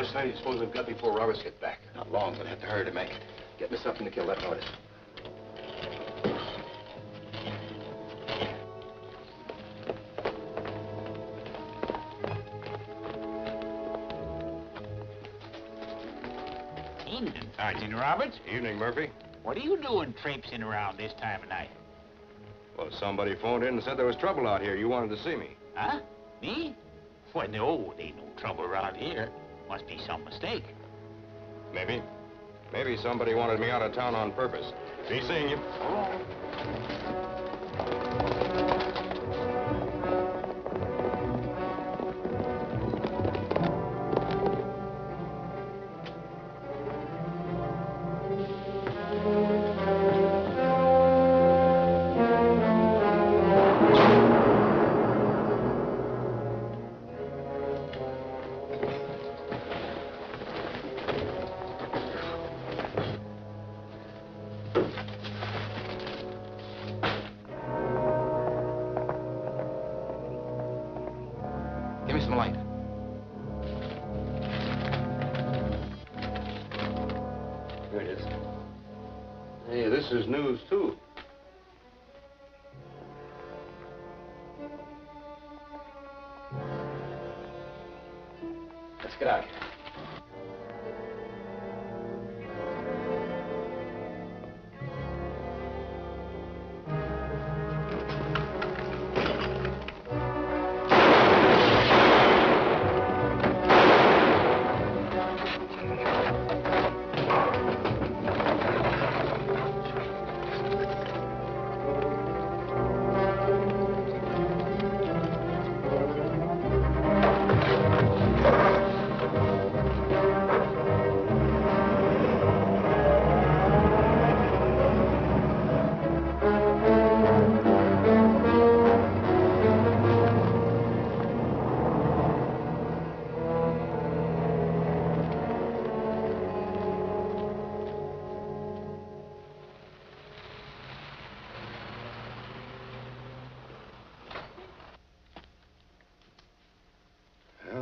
much time do you suppose we've got before Roberts get back? Not long, but have to hurry to make it. Get me something to kill that noise. Evening, Sergeant Roberts. Evening, Murphy. What are you doing traipsing around this time of night? Well, somebody phoned in and said there was trouble out here. You wanted to see me. Huh? Me? Well, no, there ain't no trouble around here. Must be some mistake. Maybe. Maybe somebody wanted me out of town on purpose. Be seeing you. Oh. Give me some light. Here it is. Hey, this is news, too. Let's get out of here.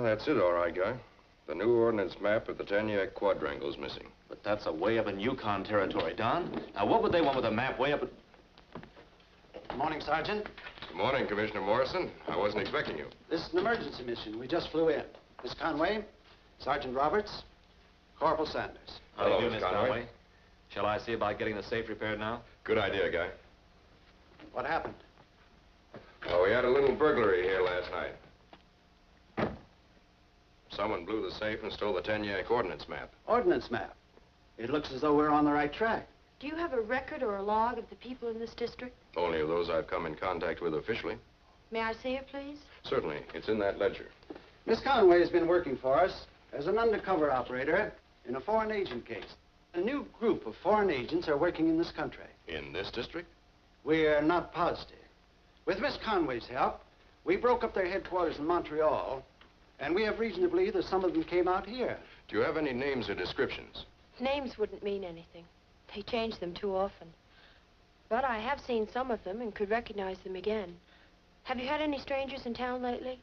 That's it, all right, Guy. The new ordnance map of the Taniac Quadrangle's missing. But that's a way up in Yukon territory, Don. Now, what would they want with a map way up at... Good morning, Sergeant. Good morning, Commissioner Morrison. I wasn't expecting you. This is an emergency mission. We just flew in. Miss Conway, Sergeant Roberts, Corporal Sanders. How do you Hello, do, Miss Miss Conway. Conway? Shall I see about getting the safe repaired now? Good idea, Guy. What happened? Well, we had a little burglary here last night. Someone blew the safe and stole the Taniac ordnance map. Ordnance map. It looks as though we're on the right track. Do you have a record or a log of the people in this district? Only of those I've come in contact with officially. May I see it, please? Certainly. It's in that ledger. Miss Conway has been working for us as an undercover operator in a foreign agent case. A new group of foreign agents are working in this country. In this district? We're not positive. With Miss Conway's help, we broke up their headquarters in Montreal, and we have reason to believe that some of them came out here. Do you have any names or descriptions? Names wouldn't mean anything. They change them too often. But I have seen some of them and could recognize them again. Have you had any strangers in town lately?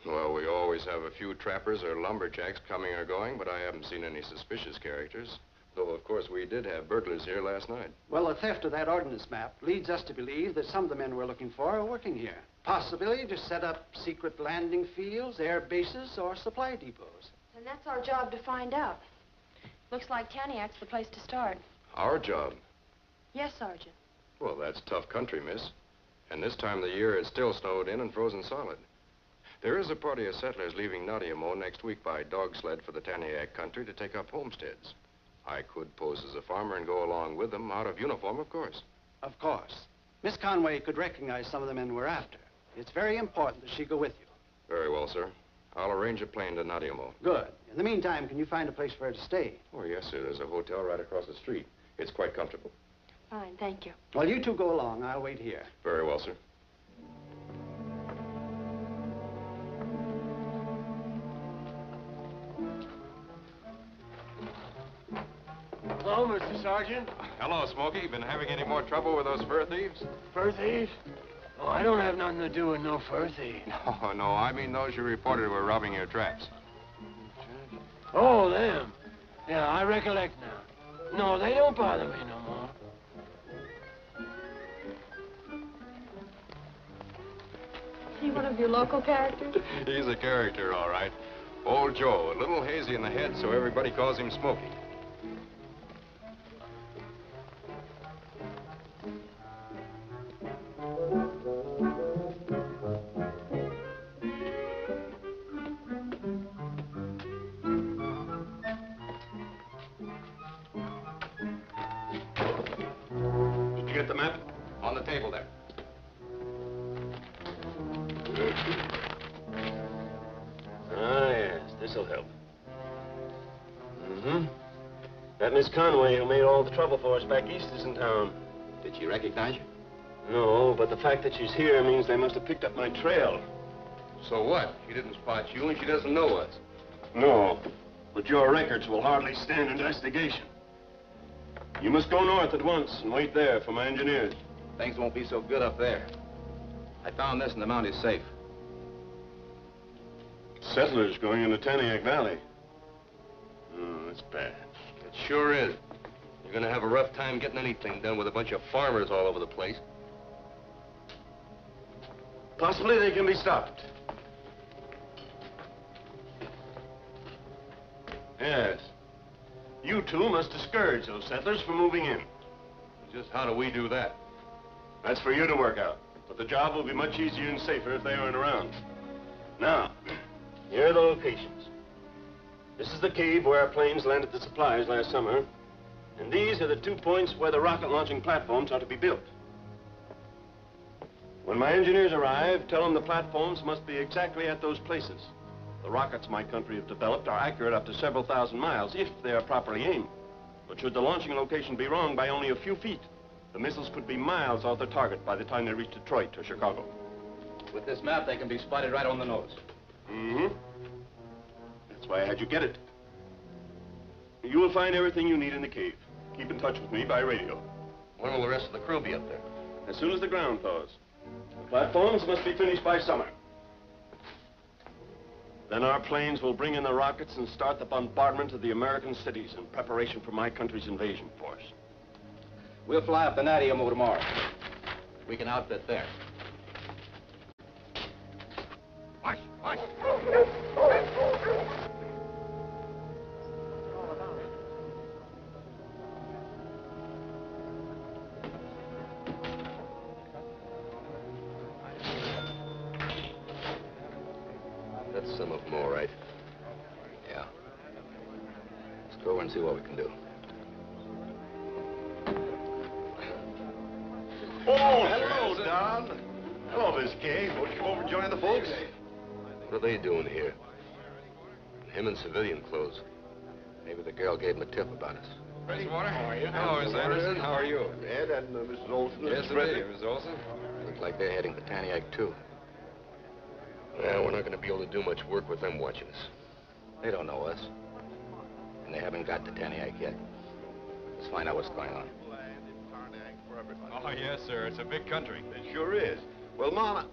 Well, we always have a few trappers or lumberjacks coming or going, but I haven't seen any suspicious characters. Though, of course, we did have burglars here last night. Well, the theft of that ordnance map leads us to believe that some of the men we're looking for are working here. Possibly to set up secret landing fields, air bases, or supply depots. And that's our job to find out. Looks like Taniac's the place to start. Our job? Yes, Sergeant. Well, that's tough country, miss. And this time of the year, it's still snowed in and frozen solid. There is a party of settlers leaving Nadiamo next week by dog sled for the Taniac country to take up homesteads. I could pose as a farmer and go along with them, out of uniform, of course. Of course. Miss Conway could recognize some of the men we're after. It's very important that she go with you. Very well, sir. I'll arrange a plane to Nadiamo. Good. In the meantime, can you find a place for her to stay? Oh, yes, sir. There's a hotel right across the street. It's quite comfortable. Fine, thank you. Well, you two go along. I'll wait here. Very well, sir. Hello, Mr. Sergeant. Hello, Smokey. Been having any more trouble with those fur thieves? Fur thieves? Oh, I don't have nothing to do with no fur thief. No, I mean those you reported were robbing your traps. Oh, them. Yeah, I recollect now. No, they don't bother me no more. Is he one of your local characters? He's a character, all right. Old Joe, a little hazy in the head, so everybody calls him Smokey. Did you get the map? On the table there. Ah, yes, this'll help. Mm-hmm. That Miss Conway who made all the trouble for us back east is in town. Did she recognize you? No, but the fact that she's here means they must have picked up my trail. So what? She didn't spot you and she doesn't know us. No, but your records will hardly stand investigation. You must go north at once and wait there for my engineers. Things won't be so good up there. I found this in the Mounties safe. Settlers going into Taniac Valley. Oh, that's bad. It sure is. You're gonna have a rough time getting anything done with a bunch of farmers all over the place. Possibly they can be stopped. Yes. You two must discourage those settlers from moving in. Just how do we do that? That's for you to work out. But the job will be much easier and safer if they aren't around. Now, here are the locations. This is the cave where our planes landed the supplies last summer. And these are the 2 points where the rocket launching platforms are to be built. When my engineers arrive, tell them the platforms must be exactly at those places. The rockets my country have developed are accurate up to several thousand miles if they are properly aimed. But should the launching location be wrong by only a few feet, the missiles could be miles off their target by the time they reach Detroit or Chicago. With this map, they can be spotted right on the nose. Mm-hmm. That's why I had you get it. You will find everything you need in the cave. Keep in touch with me by radio. When will the rest of the crew be up there? As soon as the ground thaws. The platforms must be finished by summer. Then our planes will bring in the rockets and start the bombardment of the American cities in preparation for my country's invasion force. We'll fly up to Nadiamo tomorrow. We can outfit there. Watch, watch. That's some of them, all right. Yeah. Let's go over and see what we can do. Oh, hello, Don. Hello, Miss Kay. Won't you come over and join the folks? What are they doing here? Him in civilian clothes. Maybe the girl gave him a tip about us. Freddie Water. How are you? Hello, Miss Anderson. How are you? Ed and Mrs. Olson. Yes, indeed, Miss Olson. Looks like they're heading for Taniac, too. Well, we're not going to be able to do much work with them watching us. They don't know us. And they haven't got to Taniac yet. Let's find out what's going on. Oh, yes, sir. It's a big country. It sure is. Well, Mama...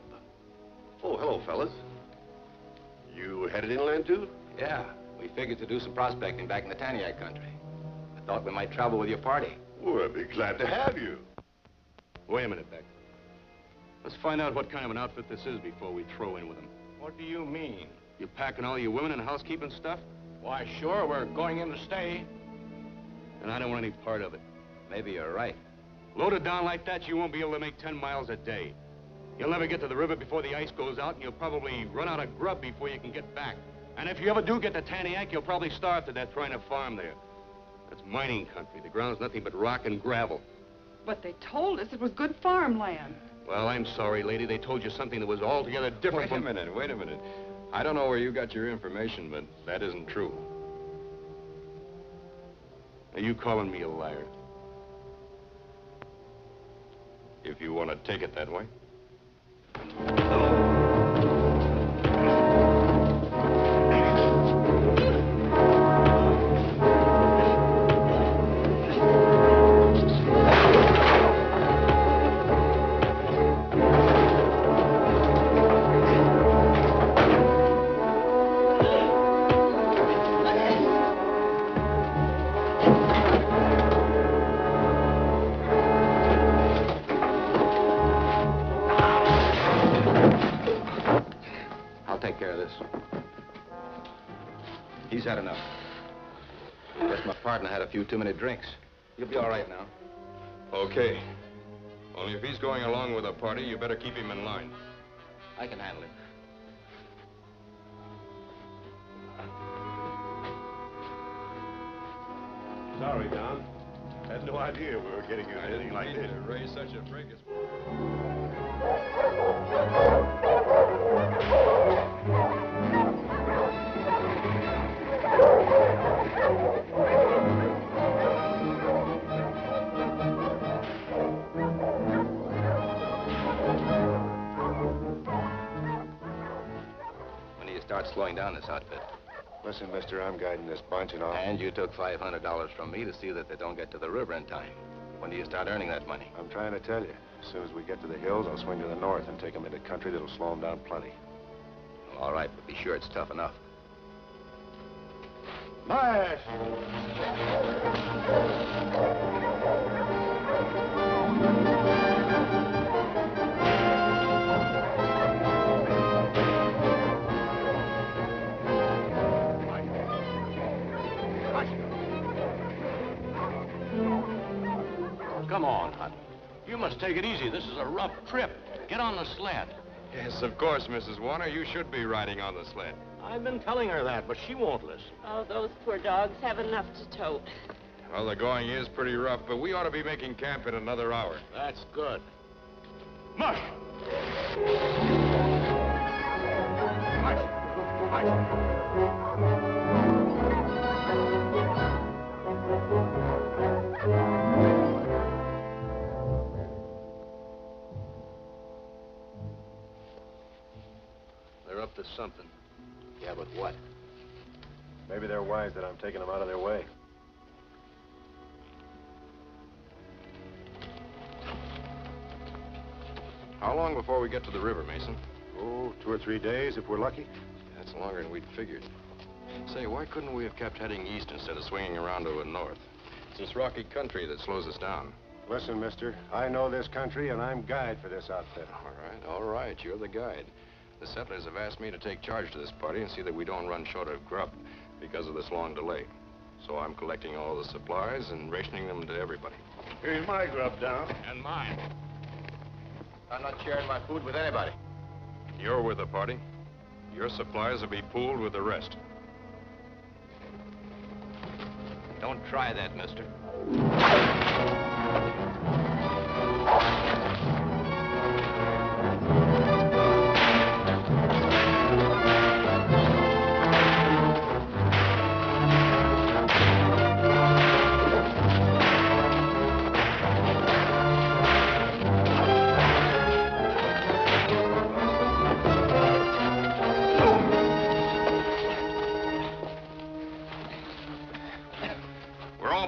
Oh, hello, fellas. You headed inland, too? Yeah. We figured to do some prospecting back in the Taniac country. I thought we might travel with your party. Well, I'd be glad to have you. Wait a minute, Beck. Let's find out what kind of an outfit this is before we throw in with them. What do you mean? You packing all your women and housekeeping stuff? Why, sure, we're going in to stay. And I don't want any part of it. Maybe you're right. Loaded down like that, you won't be able to make 10 miles a day. You'll never get to the river before the ice goes out, and you'll probably run out of grub before you can get back. And if you ever do get to Taniac, you'll probably starve to death trying to farm there. That's mining country. The ground's nothing but rock and gravel. But they told us it was good farmland. Well, I'm sorry, lady. They told you something that was altogether different from... Wait a minute. I don't know where you got your information, but that isn't true. Are you calling me a liar? If you want to take it that way. take care of this. He's had enough. Guess my partner had a few too many drinks. He'll be all right now. Okay. Only if he's going along with a party, you better keep him in line. I can handle him. Sorry, Don. Had no idea we were getting into anything like this. To raise such a fracas. When do you start slowing down this outfit? Listen, mister, I'm guiding this bunch and all. And you took $500 from me to see that they don't get to the river in time. When do you start earning that money? I'm trying to tell you. As soon as we get to the hills, I'll swing to the north and take them into country that'll slow them down plenty. Well, all right, but be sure it's tough enough. March! Come on, Hut. You must take it easy. This is a rough trip. Get on the sled. Yes, of course, Mrs. Warner. You should be riding on the sled. I've been telling her that, but she won't listen. Oh, those poor dogs have enough to tote. Well, the going is pretty rough, but we ought to be making camp in another hour. That's good. Mush! Mush! Mush! They're up to something. Yeah, but what? Maybe they're wise that I'm taking them out of their way. How long before we get to the river, Mason? Oh, 2 or 3 days if we're lucky. That's longer than we'd figured. Say, why couldn't we have kept heading east instead of swinging around to the north? It's this rocky country that slows us down. Listen, mister, I know this country and I'm guide for this outfit. All right, you're the guide. The settlers have asked me to take charge to this party and see that we don't run short of grub because of this long delay. So I'm collecting all the supplies and rationing them to everybody. Here's my grub, Don. And mine. I'm not sharing my food with anybody. You're with the party. Your supplies will be pooled with the rest. Don't try that, mister.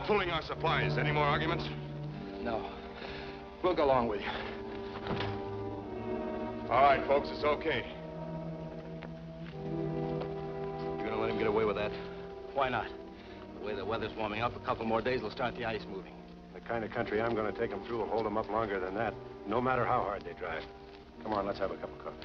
Pulling our supplies. Any more arguments? No. We'll go along with you. All right, folks, it's okay. You gonna let him get away with that? Why not? The way the weather's warming up, a couple more days will start the ice moving. The kind of country I'm going to take them through will hold them up longer than that, no matter how hard they drive. Come on, let's have a cup of coffee.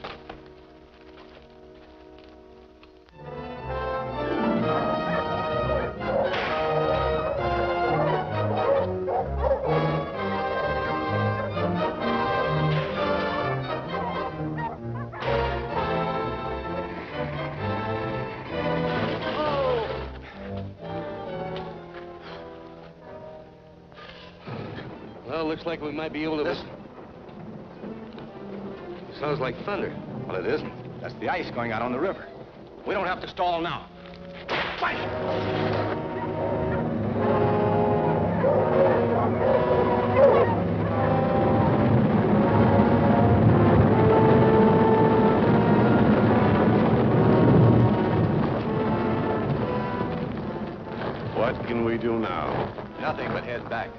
Well, looks like we might be able to... Listen. It sounds like thunder. Well, it isn't. That's the ice going out on the river. We don't have to stall now. Fight! What can we do now? Nothing but head back.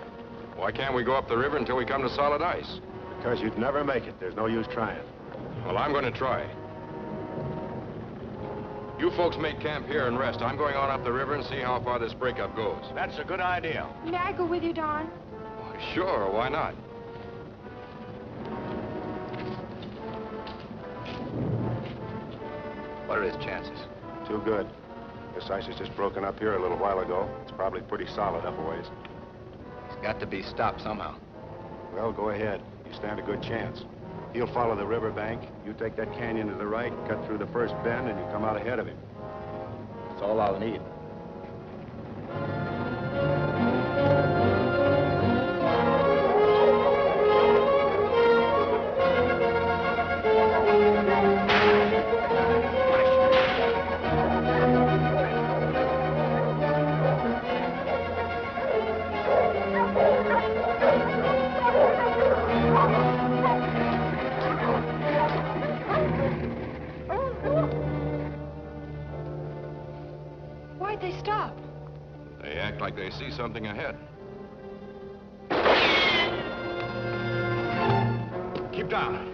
Why can't we go up the river until we come to solid ice? Because you'd never make it. There's no use trying. Well, I'm going to try. You folks make camp here and rest. I'm going on up the river and see how far this breakup goes. That's a good idea. May I go with you, Don? Sure, why not? What are his chances? Too good. This ice has just broken up here a little while ago. It's probably pretty solid up a ways. He's got to be stopped somehow. Well, go ahead. You stand a good chance. He'll follow the riverbank. You take that canyon to the right, cut through the first bend, and you come out ahead of him. That's all I'll need. Why'd they stop? They act like they see something ahead. Keep down.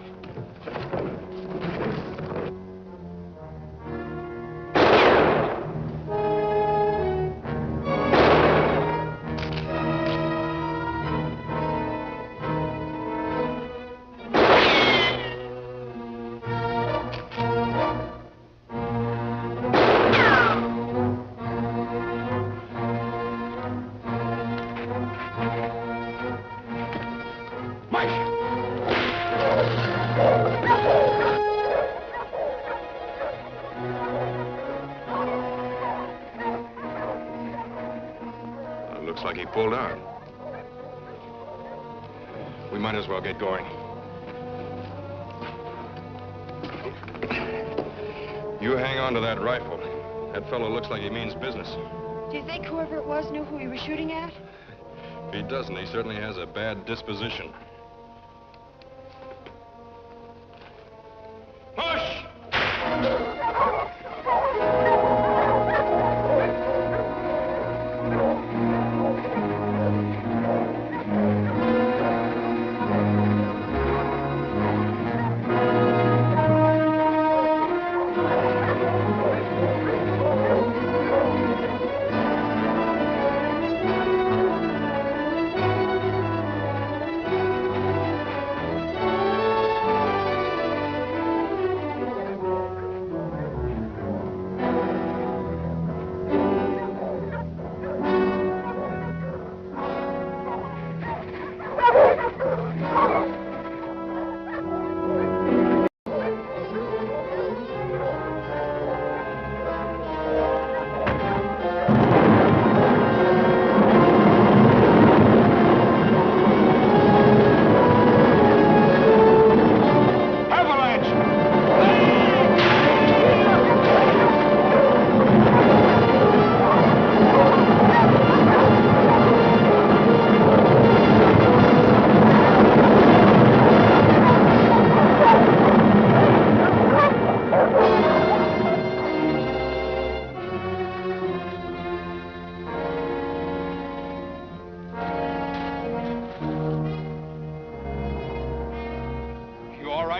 Looks like he pulled out. We might as well get going. You hang on to that rifle. That fellow looks like he means business. Do you think whoever it was knew who he was shooting at? If he doesn't, he certainly has a bad disposition. Push!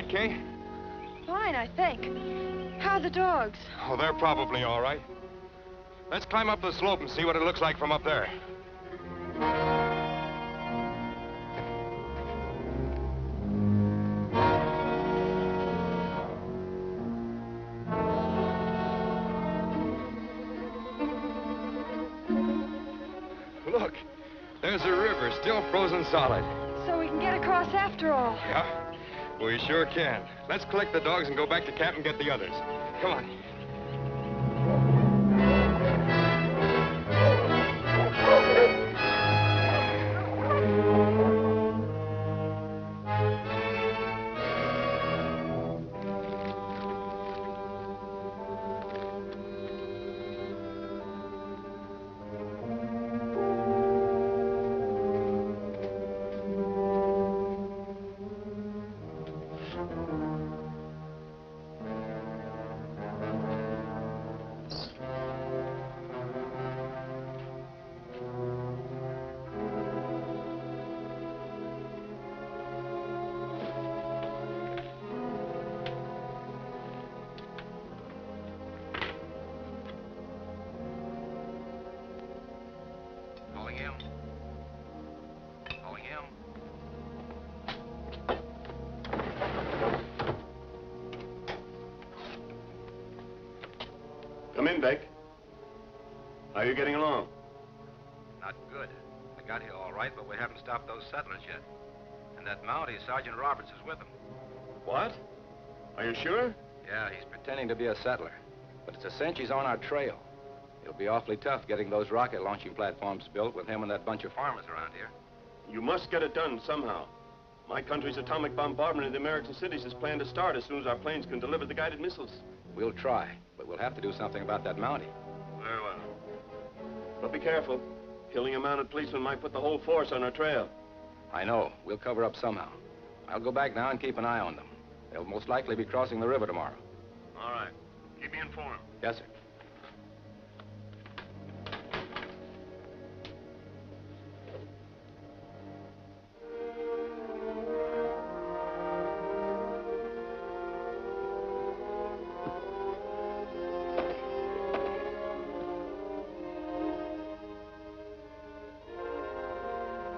Kay? Fine, I think. How are the dogs? Oh, they're probably all right. Let's climb up the slope and see what it looks like from up there. Look, there's a river still frozen solid. So we can get across after all. Yeah, we sure can. Let's collect the dogs and go back to camp and get the others. Come on. Come in, Beck. How are you getting along? Not good. We got here all right, but we haven't stopped those settlers yet. And that Mountie, Sergeant Roberts, is with them. What? Are you sure? Yeah, he's pretending to be a settler. But it's a cinch he's on our trail. It'll be awfully tough getting those rocket launching platforms built with him and that bunch of farmers around here. You must get it done somehow. My country's atomic bombardment of the American cities is planned to start as soon as our planes can deliver the guided missiles. We'll try, but we'll have to do something about that Mountie. Very well. But be careful. Killing a mounted policeman might put the whole force on our trail. I know. We'll cover up somehow. I'll go back now and keep an eye on them. They'll most likely be crossing the river tomorrow. All right. Keep me informed. Yes, sir.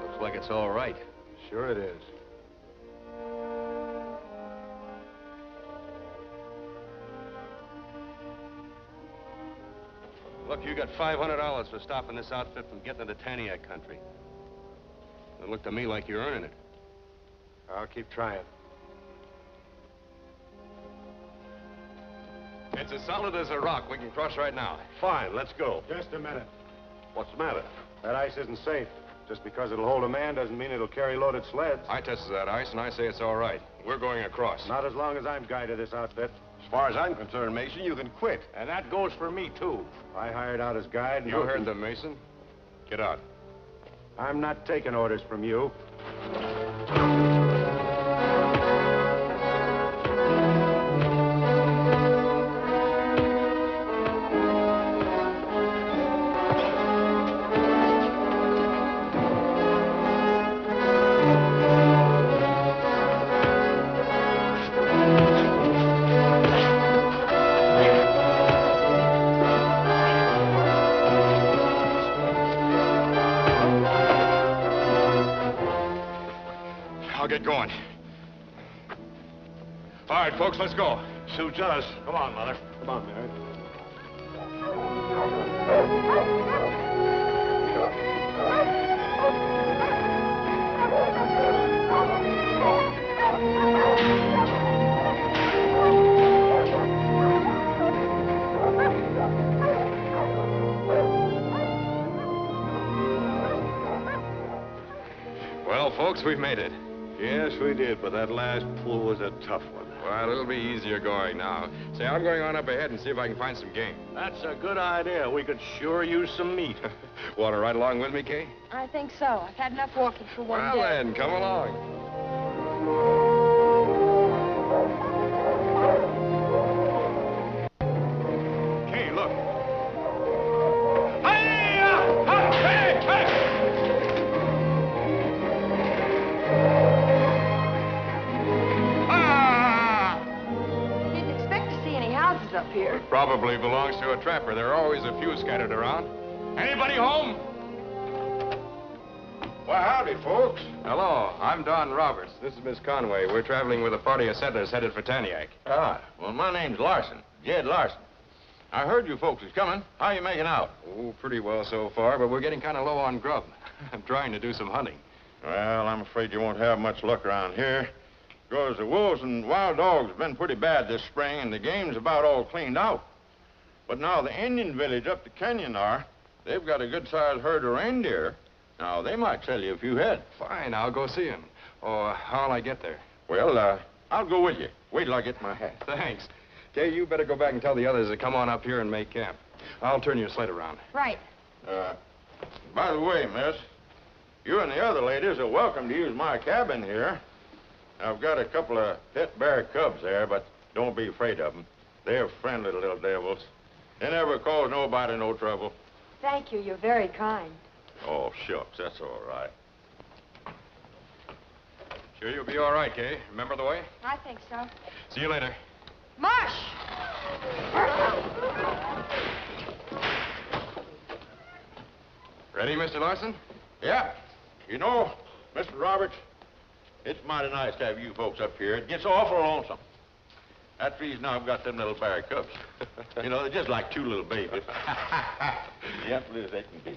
Looks like it's all right. Sure it is. Look, you got $500 for stopping this outfit from getting to the Taniac country. It looked to me like you're earning it. I'll keep trying. It's as solid as a rock. We can cross right now. Fine, let's go. Just a minute. What's the matter? That ice isn't safe. Just because it'll hold a man doesn't mean it'll carry loaded sleds. I tested that ice, and I say it's all right. We're going across. Not as long as I'm guide of this outfit. As far as I'm concerned, Mason, you can quit. And that goes for me, too. I hired out as guide. You heard them, Mason. Get out. I'm not taking orders from you. I'll get going. All right, folks, let's go. Suits us. Come on, Mother. Come on, Mary. Well, folks, we made it. Yes, we did, but that last pull was a tough one. Well, it'll be easier going now. Say, I'm going on up ahead and see if I can find some game. That's a good idea. We could sure use some meat. Want to ride along with me, Kay? I think so. I've had enough walking for one Well, day. then, come along. Kay, look. Didn't expect to see any houses up here. It probably belongs to a trapper. There are always a few scattered around. Anybody home? Well, howdy, folks. Hello, I'm Don Roberts. This is Miss Conway. We're traveling with a party of settlers headed for Taniac. Ah, well, my name's Larson. Jed Larson. I heard you folks was coming. How you making out? Oh, pretty well so far, but we're getting kind of low on grub. I'm trying to do some hunting. Well, I'm afraid you won't have much luck around here. Because the wolves and wild dogs have been pretty bad this spring, and the game's about all cleaned out. But now the Indian village up the canyon they've got a good-sized herd of reindeer. Now, they might sell you a few head. Fine, I'll go see him. Oh, how'll I get there? Well, I'll go with you. Wait till I get my hat. Thanks. Kay, you better go back and tell the others to come on up here and make camp. I'll turn your sled around. Right. By the way, miss, you and the other ladies are welcome to use my cabin here. I've got a couple of pet bear cubs there, but don't be afraid of them. They're friendly little devils. They never cause nobody no trouble. Thank you. You're very kind. Oh, shucks, that's all right. Sure you'll be all right, Kay? Remember the way? I think so. See you later. Marsh! Ready, Mr. Larson? Yeah. You know, Mr. Roberts, it's mighty nice to have you folks up here. It gets awful lonesome. That's the reason I've got them little bear cubs. You know, they're just like two little babies. Simple as they can be.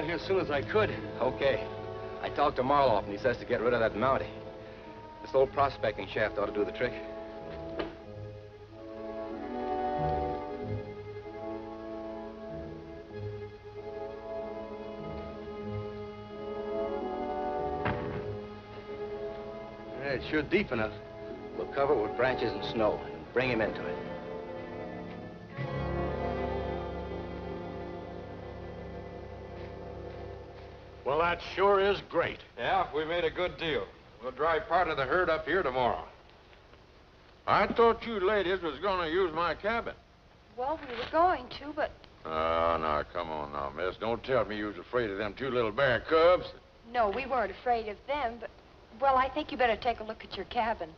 Here as soon as I could. Okay. I talked to Marlof, and he says to get rid of that Mountie. This old prospecting shaft ought to do the trick. Yeah, it's sure deep enough. We'll cover it with branches and snow and bring him into it. Well, that sure is great. Yeah, we made a good deal. We'll drive part of the herd up here tomorrow. I thought you ladies was going to use my cabin. Well, we were going to, but... Oh, now, come on now, miss. Don't tell me you was afraid of them two little bear cubs. No, we weren't afraid of them, but... Well, I think you better take a look at your cabin.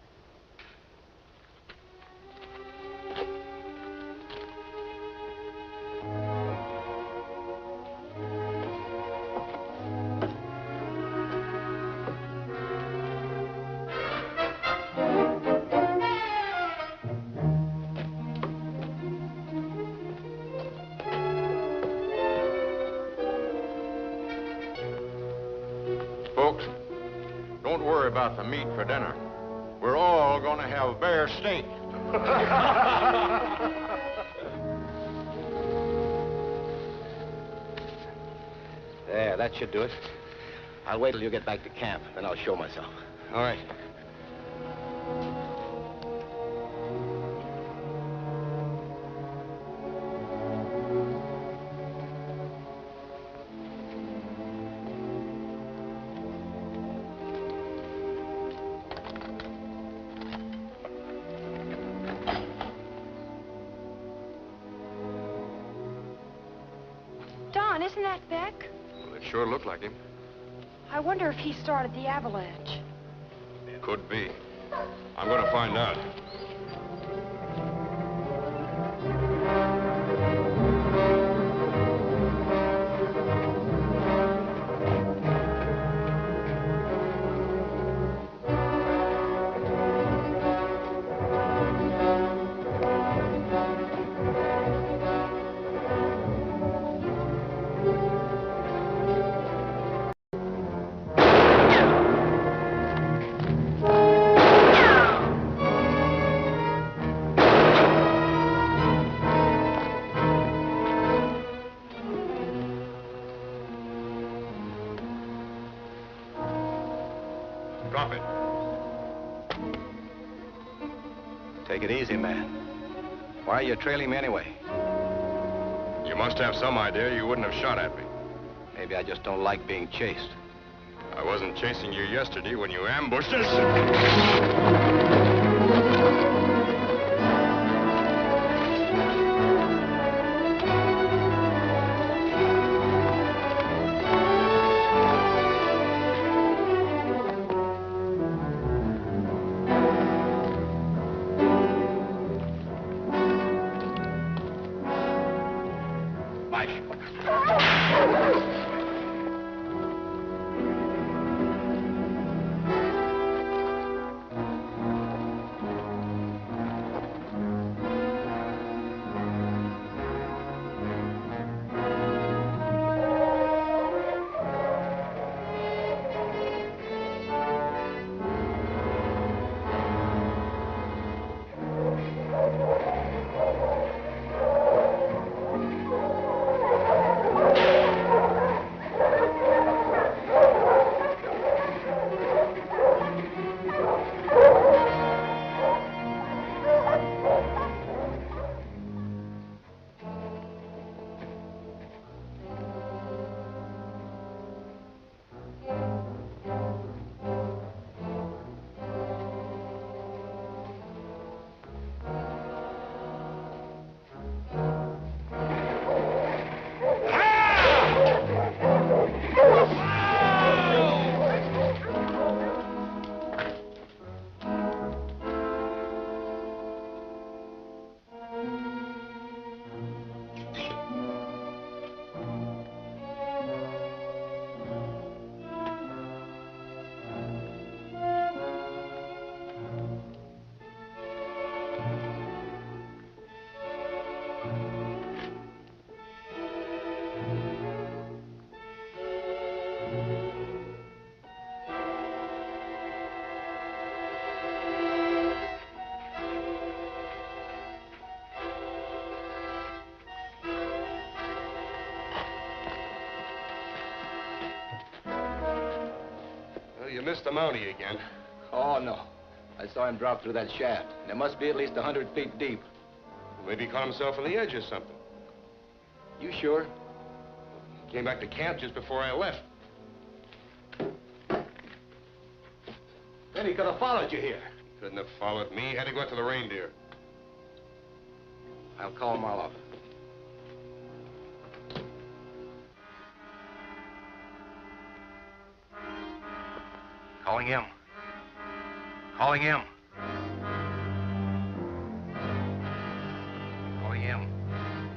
Folks, don't worry about the meat for dinner. We're all going to have bear steak. There, that should do it. I'll wait till you get back to camp, then I'll show myself. All right. Don, isn't that Beck? Well, it sure looked like him. I wonder if he started the avalanche. Could be. I'm going to find out. Drop it. Take it easy, man. Why are you trailing me anyway? You must have some idea you wouldn't have shot at me. Maybe I just don't like being chased. I wasn't chasing you yesterday when you ambushed us. Well, you missed the Mountie again. Oh, no. I saw him drop through that shaft. And it must be at least 100 feet deep. Maybe he caught himself on the edge or something. You sure? He came back to camp just before I left. Then he could have followed you here. Couldn't have followed me. Had to go out to the reindeer. I'll call Marlof. Calling him. Calling him. Calling him.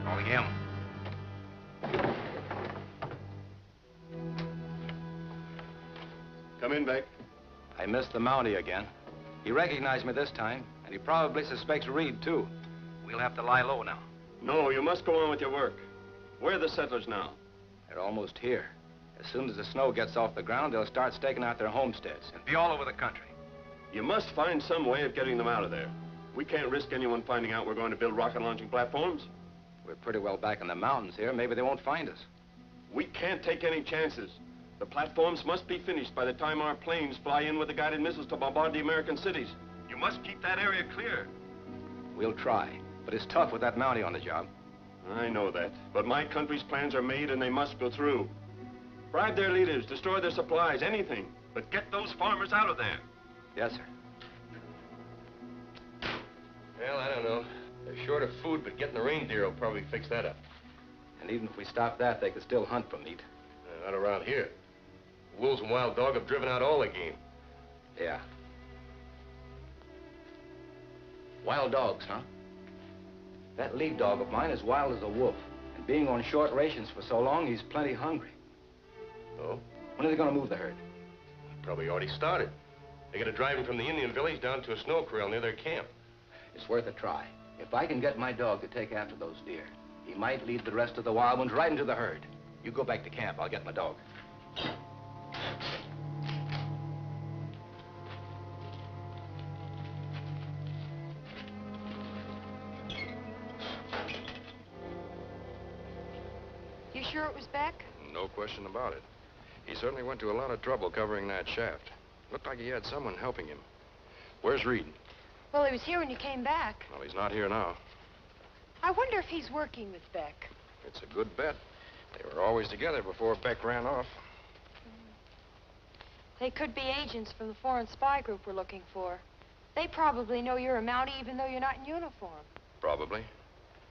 Calling him. Come in, Beck. I missed the Mountie again. He recognized me this time, and he probably suspects Reed, too. We'll have to lie low now. No, you must go on with your work. Where are the settlers now? They're almost here. As soon as the snow gets off the ground, they'll start staking out their homesteads and be all over the country. You must find some way of getting them out of there. We can't risk anyone finding out we're going to build rocket launching platforms. We're pretty well back in the mountains here. Maybe they won't find us. We can't take any chances. The platforms must be finished by the time our planes fly in with the guided missiles to bombard the American cities. You must keep that area clear. We'll try, but it's tough with that Mountie on the job. I know that, but my country's plans are made and they must go through. Bribe their leaders, destroy their supplies, anything. But get those farmers out of there. Yes, sir. Well, I don't know. They're short of food, but getting the reindeer will probably fix that up. And even if we stop that, they could still hunt for meat. Not around here. Wolves and wild dog have driven out all the game. Yeah. Wild dogs, huh? That lead dog of mine is wild as a wolf. And being on short rations for so long, he's plenty hungry. Oh? When are they going to move the herd? Probably already started. They got to drive him from the Indian village down to a snow corral near their camp. It's worth a try. If I can get my dog to take after those deer, he might lead the rest of the wild ones right into the herd. You go back to camp. I'll get my dog. You sure it was Beck? No question about it. He certainly went to a lot of trouble covering that shaft. Looked like he had someone helping him. Where's Reed? Well, he was here when you came back. Well, he's not here now. I wonder if he's working with Beck. It's a good bet. They were always together before Beck ran off. They could be agents from the foreign spy group we're looking for. They probably know you're a Mountie even though you're not in uniform. Probably.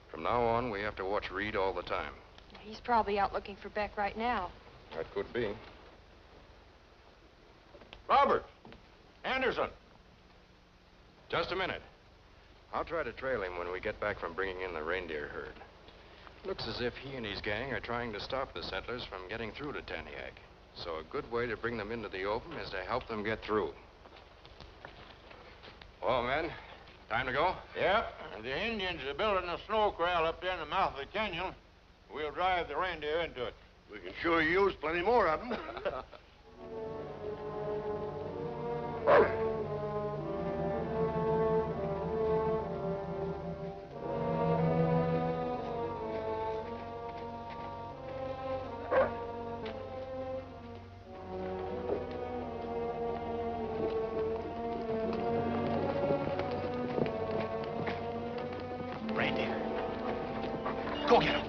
From now on, we have to watch Reed all the time. He's probably out looking for Beck right now. That could be. Robert! Anderson! Just a minute. I'll try to trail him when we get back from bringing in the reindeer herd. Looks as if he and his gang are trying to stop the settlers from getting through to Taniak. So a good way to bring them into the open is to help them get through. Well, men, time to go? Yep. The Indians are building a snow corral up there in the mouth of the canyon. We'll drive the reindeer into it. We can sure use plenty more of them. Reindeer. Go get him.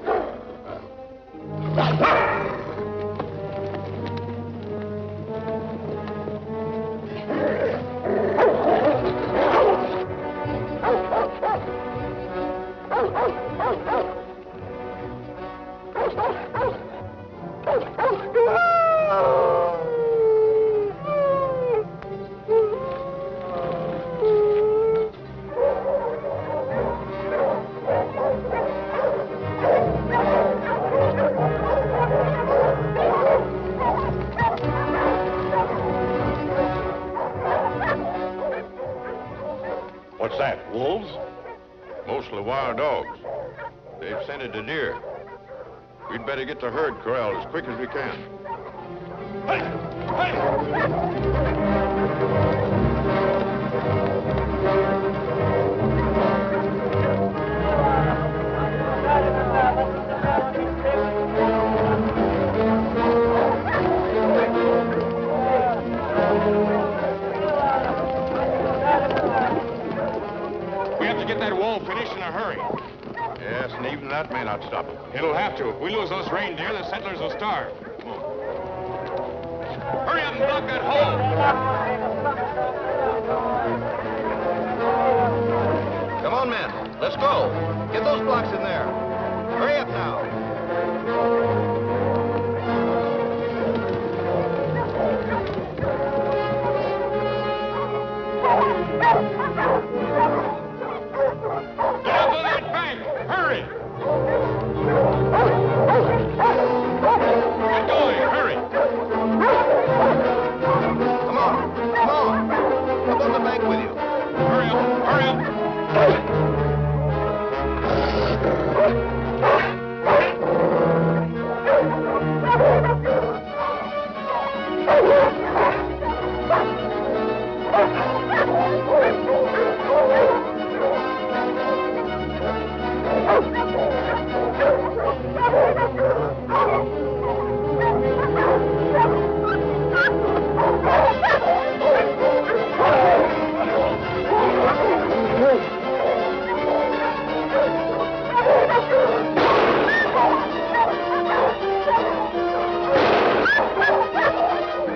What's that, wolves? Mostly wild dogs. They've scented the deer. We'd better get the herd corralled as quick as we can. that may not stop it. It'll have to. If we lose those reindeer, the settlers will starve. Come on. Hurry up and block that hole! Come on, men. Let's go. Get those blocks in there. Hurry up now. Get up on that bank! Hurry! Get going! Hurry! Come on. Come on. Up on the bank with you. Hurry up! Hurry up!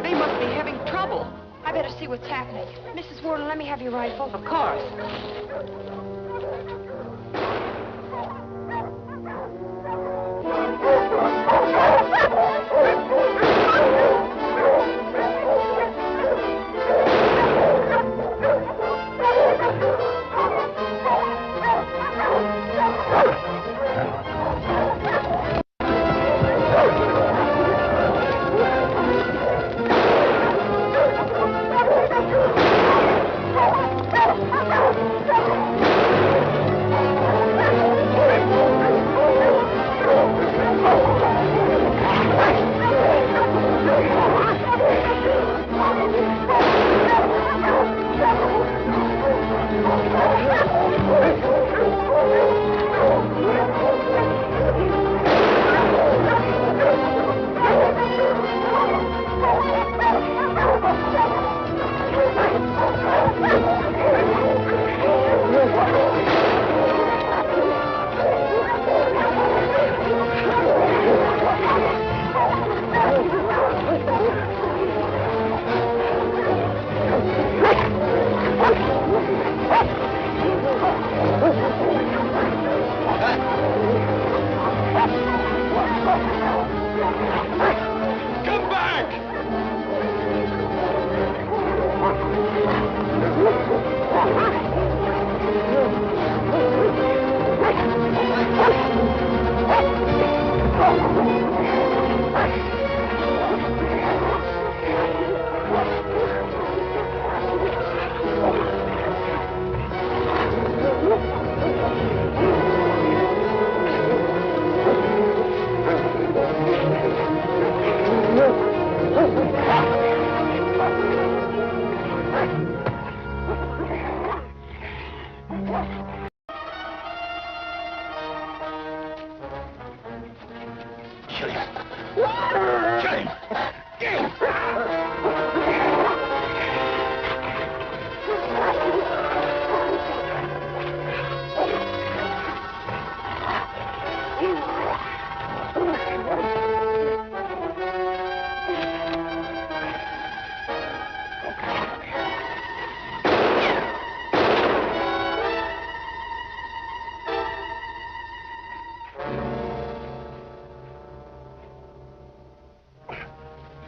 They must be having trouble. I better see what's happening. Mrs. Warden, let me have your rifle. Of course.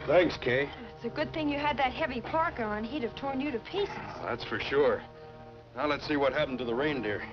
Thanks, Kay. It's a good thing you had that heavy parka on. He'd have torn you to pieces. That's for sure. Now let's see what happened to the reindeer.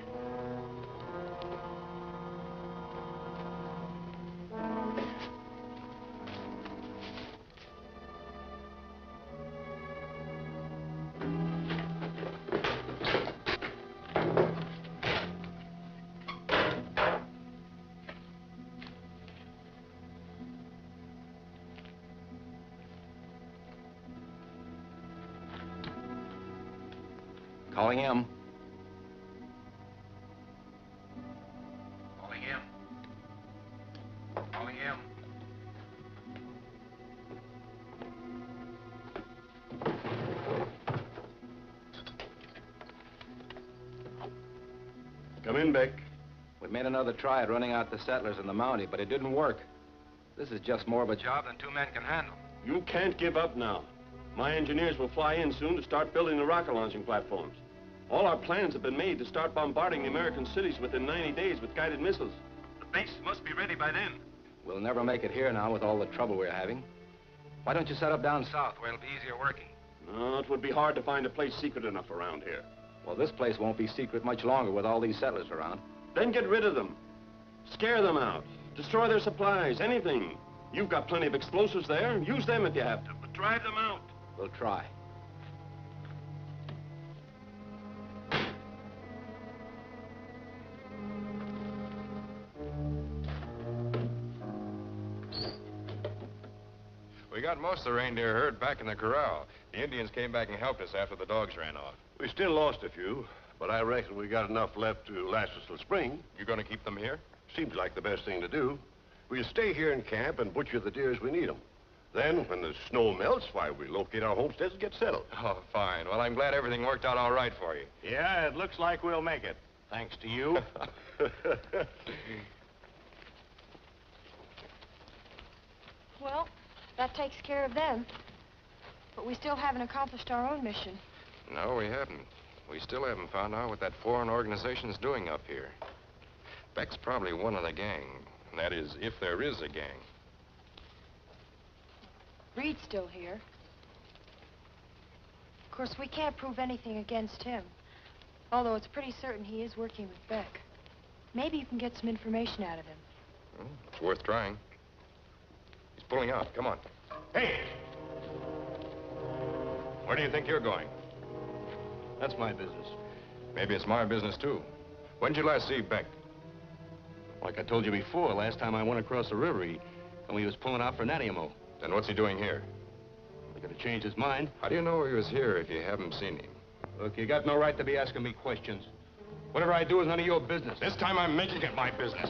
Calling him. Calling him. Calling him. Come in, Beck. With We made another try at running out the settlers in the Mountie, but it didn't work. This is just more of a job than 2 men can handle. You can't give up now. My engineers will fly in soon to start building the rocket launching platforms. All our plans have been made to start bombarding the American cities within 90 days with guided missiles. The base must be ready by then. We'll never make it here now with all the trouble we're having. Why don't you set up down south where it'll be easier working? No, it would be hard to find a place secret enough around here. Well, this place won't be secret much longer with all these settlers around. Then get rid of them. Scare them out. Destroy their supplies, anything. You've got plenty of explosives there. Use them if you have to, but drive them out. We'll try. We got most of the reindeer herd back in the corral. The Indians came back and helped us after the dogs ran off. We still lost a few, but I reckon we got enough left to last us till spring. You gonna keep them here? Seems like the best thing to do. We'll stay here in camp and butcher the deer as we need them. Then, when the snow melts, why, we locate our homesteads and get settled. Oh, fine. Well, I'm glad everything worked out all right for you. Yeah, it looks like we'll make it. Thanks to you. Well, that takes care of them. But we still haven't accomplished our own mission. No, we haven't. We still haven't found out what that foreign organization's doing up here. Beck's probably one of the gang. That is, if there is a gang. Reed's still here. Of course, we can't prove anything against him. Although it's pretty certain he is working with Beck. Maybe you can get some information out of him. Well, it's worth trying. He's pulling out. Come on. Hey! Where do you think you're going? That's my business. Maybe it's my business, too. When did you last see Beck? Like I told you before, last time I went across the river, he was pulling out for Nadiamo. Then what's he doing here? He could have changed his mind. How do you know he was here if you haven't seen him? Look, you got no right to be asking me questions. Whatever I do is none of your business. This time I'm making it my business.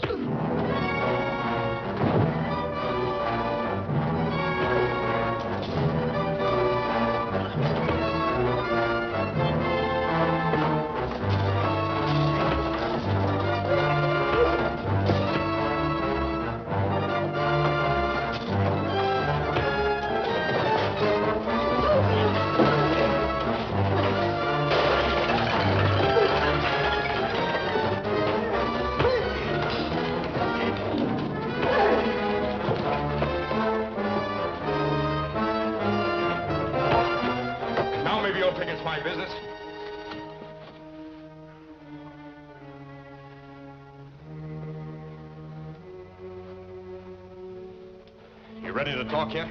You ready to talk yet?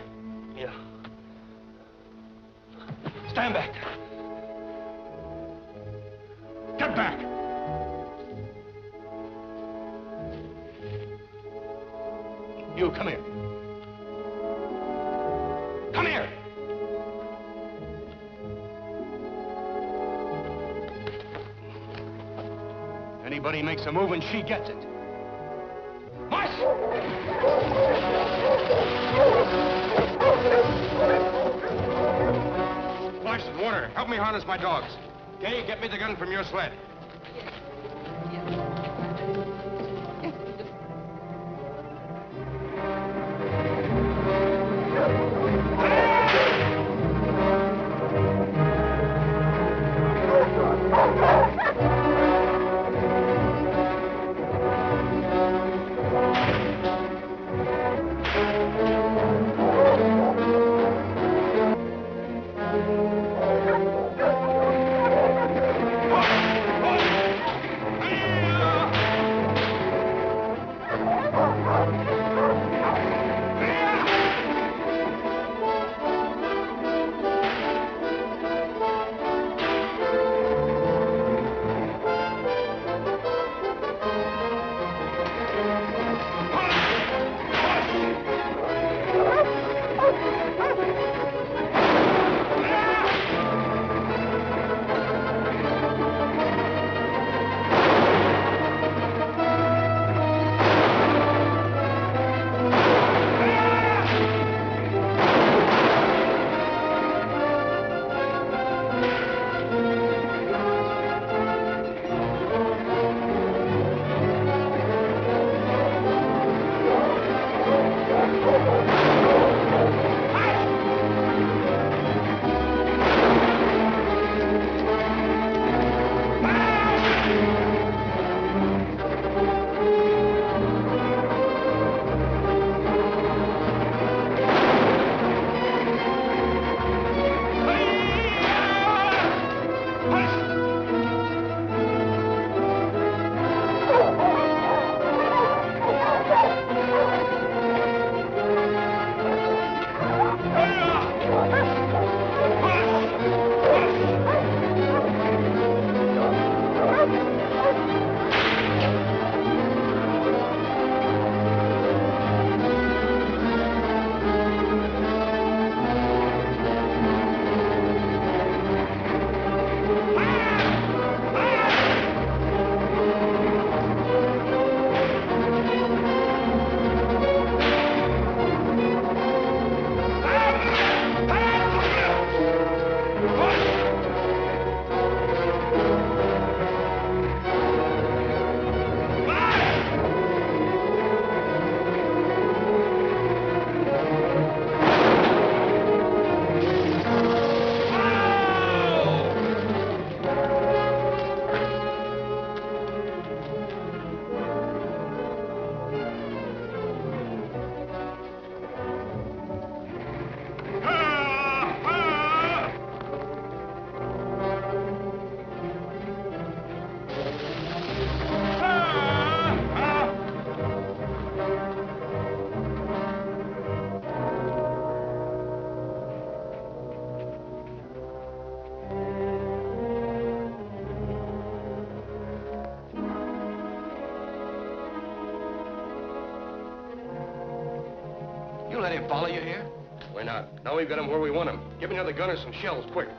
Yeah. Stand back. Get back! You, come here. Come here! Anybody makes a move and she gets it. March! Larson, Warner, help me harness my dogs. Kay, get me the gun from your sled. follow you here? Why not? Now we've got him where we want him. Give another gunner some shells, quick.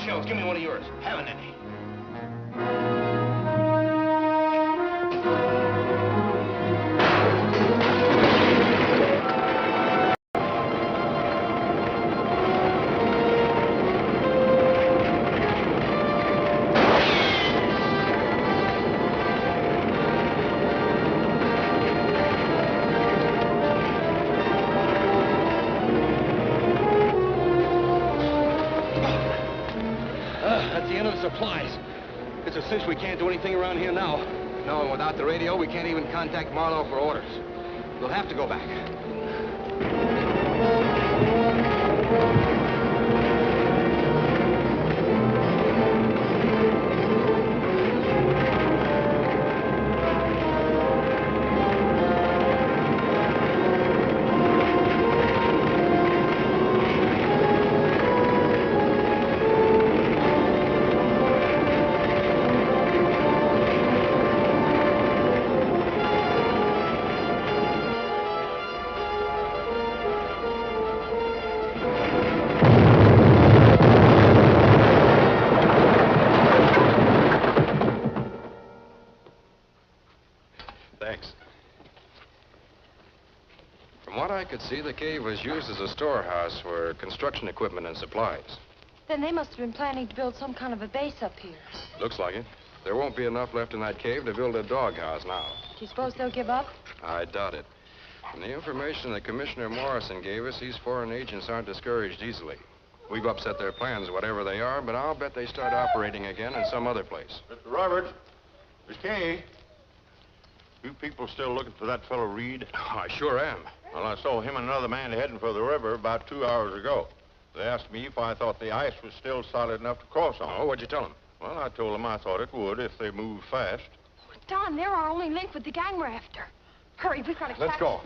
Shells, give me one of yours. Haven't any. Supplies. It's a cinch we can't do anything around here now. No, and without the radio, we can't even contact Marlof for orders. We'll have to go back. I could see the cave was used as a storehouse for construction equipment and supplies. Then they must have been planning to build some kind of a base up here. Looks like it. There won't be enough left in that cave to build a doghouse now. Do you suppose they'll give up? I doubt it. From the information that Commissioner Morrison gave us, these foreign agents aren't discouraged easily. We've upset their plans, whatever they are, but I'll bet they start operating again in some other place. Mr. Roberts, Miss Kay, you people still looking for that fellow Reed? Oh, I sure am. Well, I saw him and another man heading for the river about 2 hours ago. They asked me if I thought the ice was still solid enough to cross on. Oh, what'd you tell them? Well, I told them I thought it would if they moved fast. Don, they're our only link with the gang we're after. Hurry, we've got to Let's go.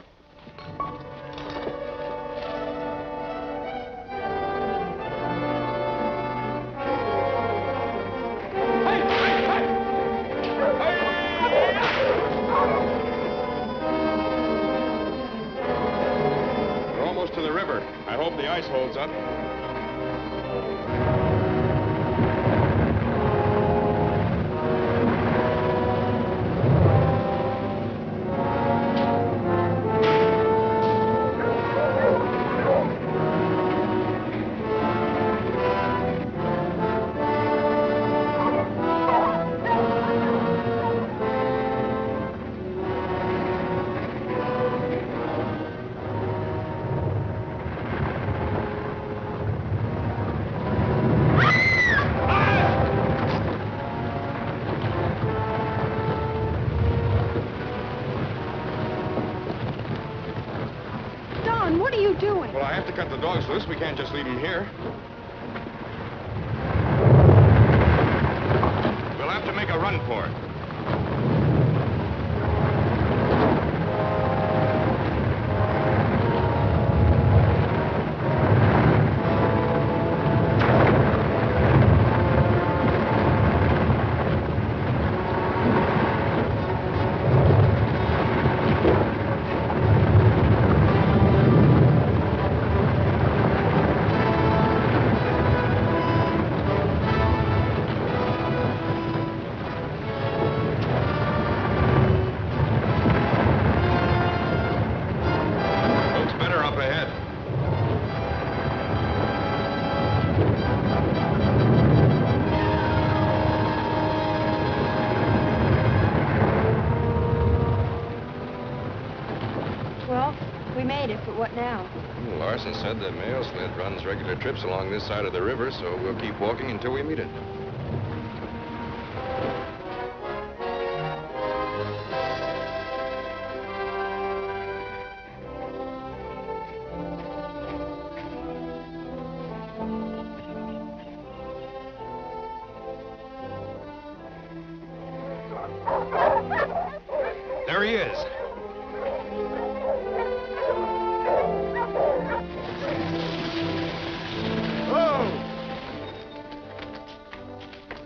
To the river. I hope the ice holds up. What are you doing? Well, I have to cut the dogs loose. We can't just leave them here. made it, but what now? Well, Larson said the mail sled runs regular trips along this side of the river, so we'll keep walking until we meet it. There he is.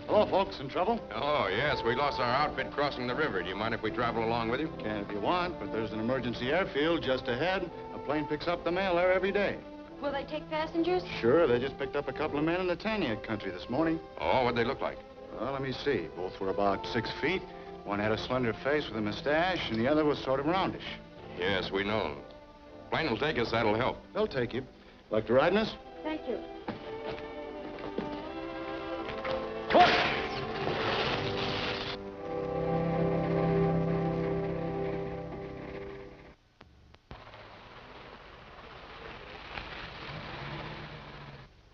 Hello, folks. In trouble? Oh, yes. We lost our outfit crossing the river. Do you mind if we travel along with you? Can if you want, but there's an emergency airfield just ahead. A plane picks up the mail there every day. Will they take passengers? Sure, they just picked up a couple of men in the Taniac country this morning. Oh, what'd they look like? Well, let me see. Both were about 6 feet. One had a slender face with a mustache, and the other was sort of roundish. Yes, we know. Plane will take us. That'll help. They'll take you. Like to ride in us? Thank you.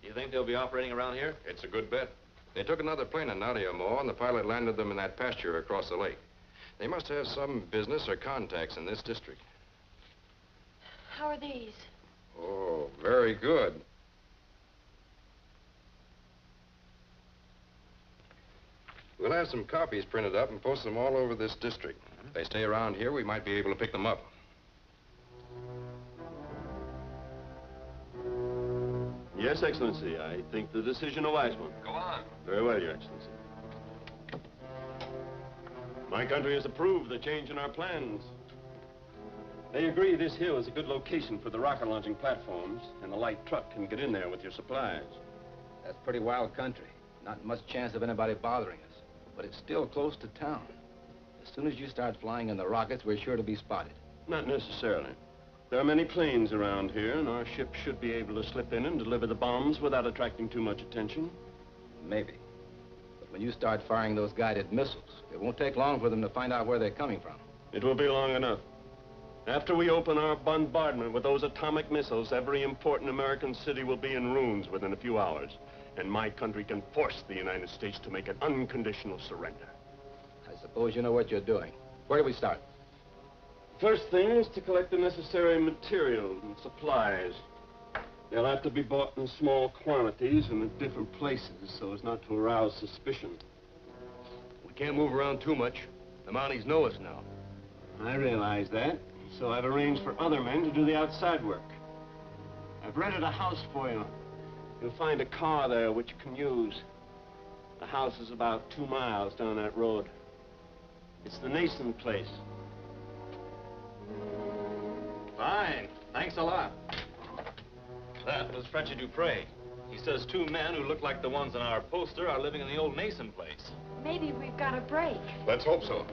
You think they'll be operating around here? It's a good bet. They took another plane in Nadia Mo, and the pilot landed them in that pasture across the lake. They must have some business or contacts in this district. How are these? Oh, very good. We'll have some copies printed up and post them all over this district. If they stay around here, we might be able to pick them up. Yes, Excellency. I think the decision a wise one. Go on. Very well, Your Excellency. My country has approved the change in our plans. They agree this hill is a good location for the rocket launching platforms, and a light truck can get in there with your supplies. That's pretty wild country. Not much chance of anybody bothering us. But it's still close to town. As soon as you start flying in the rockets, we're sure to be spotted. Not necessarily. There are many planes around here, and our ship should be able to slip in and deliver the bombs without attracting too much attention. Maybe. But when you start firing those guided missiles, it won't take long for them to find out where they're coming from. It will be long enough. After we open our bombardment with those atomic missiles, every important American city will be in ruins within a few hours. And my country can force the United States to make an unconditional surrender. I suppose you know what you're doing. Where do we start? First thing is to collect the necessary materials and supplies. They'll have to be bought in small quantities and at different places so as not to arouse suspicion. We can't move around too much. The Mounties know us now. I realize that, so I've arranged for other men to do the outside work. I've rented a house for you. You'll find a car there which you can use. The house is about 2 miles down that road. It's the Nason place. Fine. Thanks a lot. That was Frenchy Dupre. He says 2 men who look like the ones on our poster are living in the old Nason place. Maybe we've got a break. Let's hope so.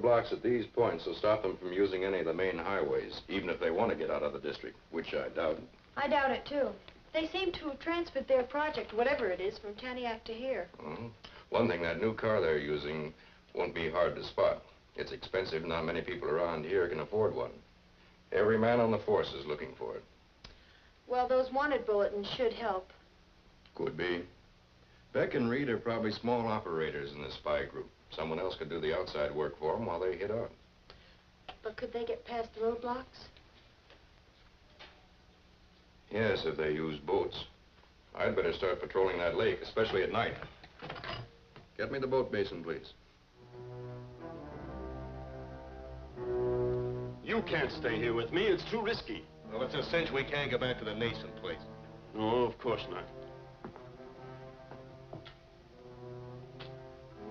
roadblocks at these points will stop them from using any of the main highways, even if they want to get out of the district, which I doubt. I doubt it, too. They seem to have transferred their project, whatever it is, from Taniac to here. One thing, that new car they're using won't be hard to spot. It's expensive, not many people around here can afford one. Every man on the force is looking for it. Well, those wanted bulletins should help. Could be. Beck and Reed are probably small operators in this spy group. Someone else could do the outside work for them while they hit out. But could they get past the roadblocks? Yes, if they use boats. I'd better start patrolling that lake, especially at night. Get me the boat basin, please. You can't stay here with me. It's too risky. Well, it's a cinch we can't go back to the Nason place. No, of course not.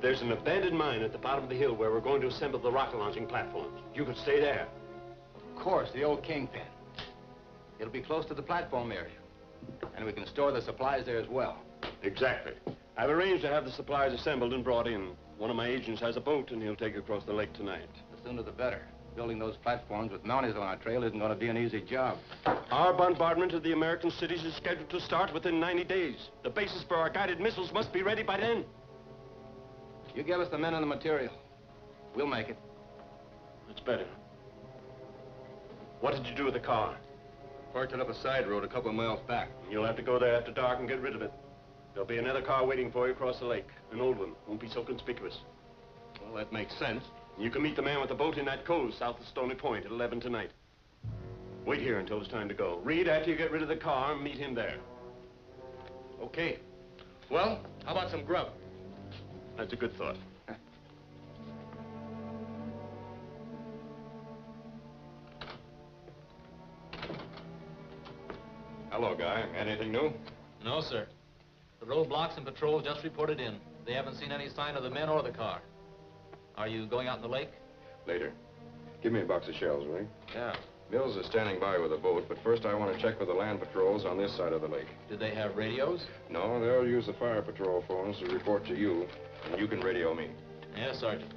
There's an abandoned mine at the bottom of the hill where we're going to assemble the rocket launching platforms. You could stay there. Of course, the old Kingpin. It'll be close to the platform area. And we can store the supplies there as well. Exactly. I've arranged to have the supplies assembled and brought in. One of my agents has a boat, and he'll take it across the lake tonight. The sooner the better. Building those platforms with Mounties on our trail isn't going to be an easy job. Our bombardment of the American cities is scheduled to start within 90 days. The bases for our guided missiles must be ready by then. You give us the men and the material. We'll make it. That's better. What did you do with the car? Parked it up a side road a couple of miles back. You'll have to go there after dark and get rid of it. There'll be another car waiting for you across the lake. An old one. Won't be so conspicuous. Well, that makes sense. You can meet the man with the boat in that cove south of Stony Point at 11 tonight. Wait here until it's time to go. Reed, after you get rid of the car, meet him there. Okay. Well, how about some grub? That's a good thought. Hello, Guy. Anything new? No, sir. The roadblocks and patrols just reported in. They haven't seen any sign of the men or the car. Are you going out in the lake? Later. Give me a box of shells, will you? Yeah. Mills is standing by with a boat, but first I want to check with the land patrols on this side of the lake. Did they have radios? No, they'll use the fire patrol phones to report to you, and you can radio me. Yes, Sergeant.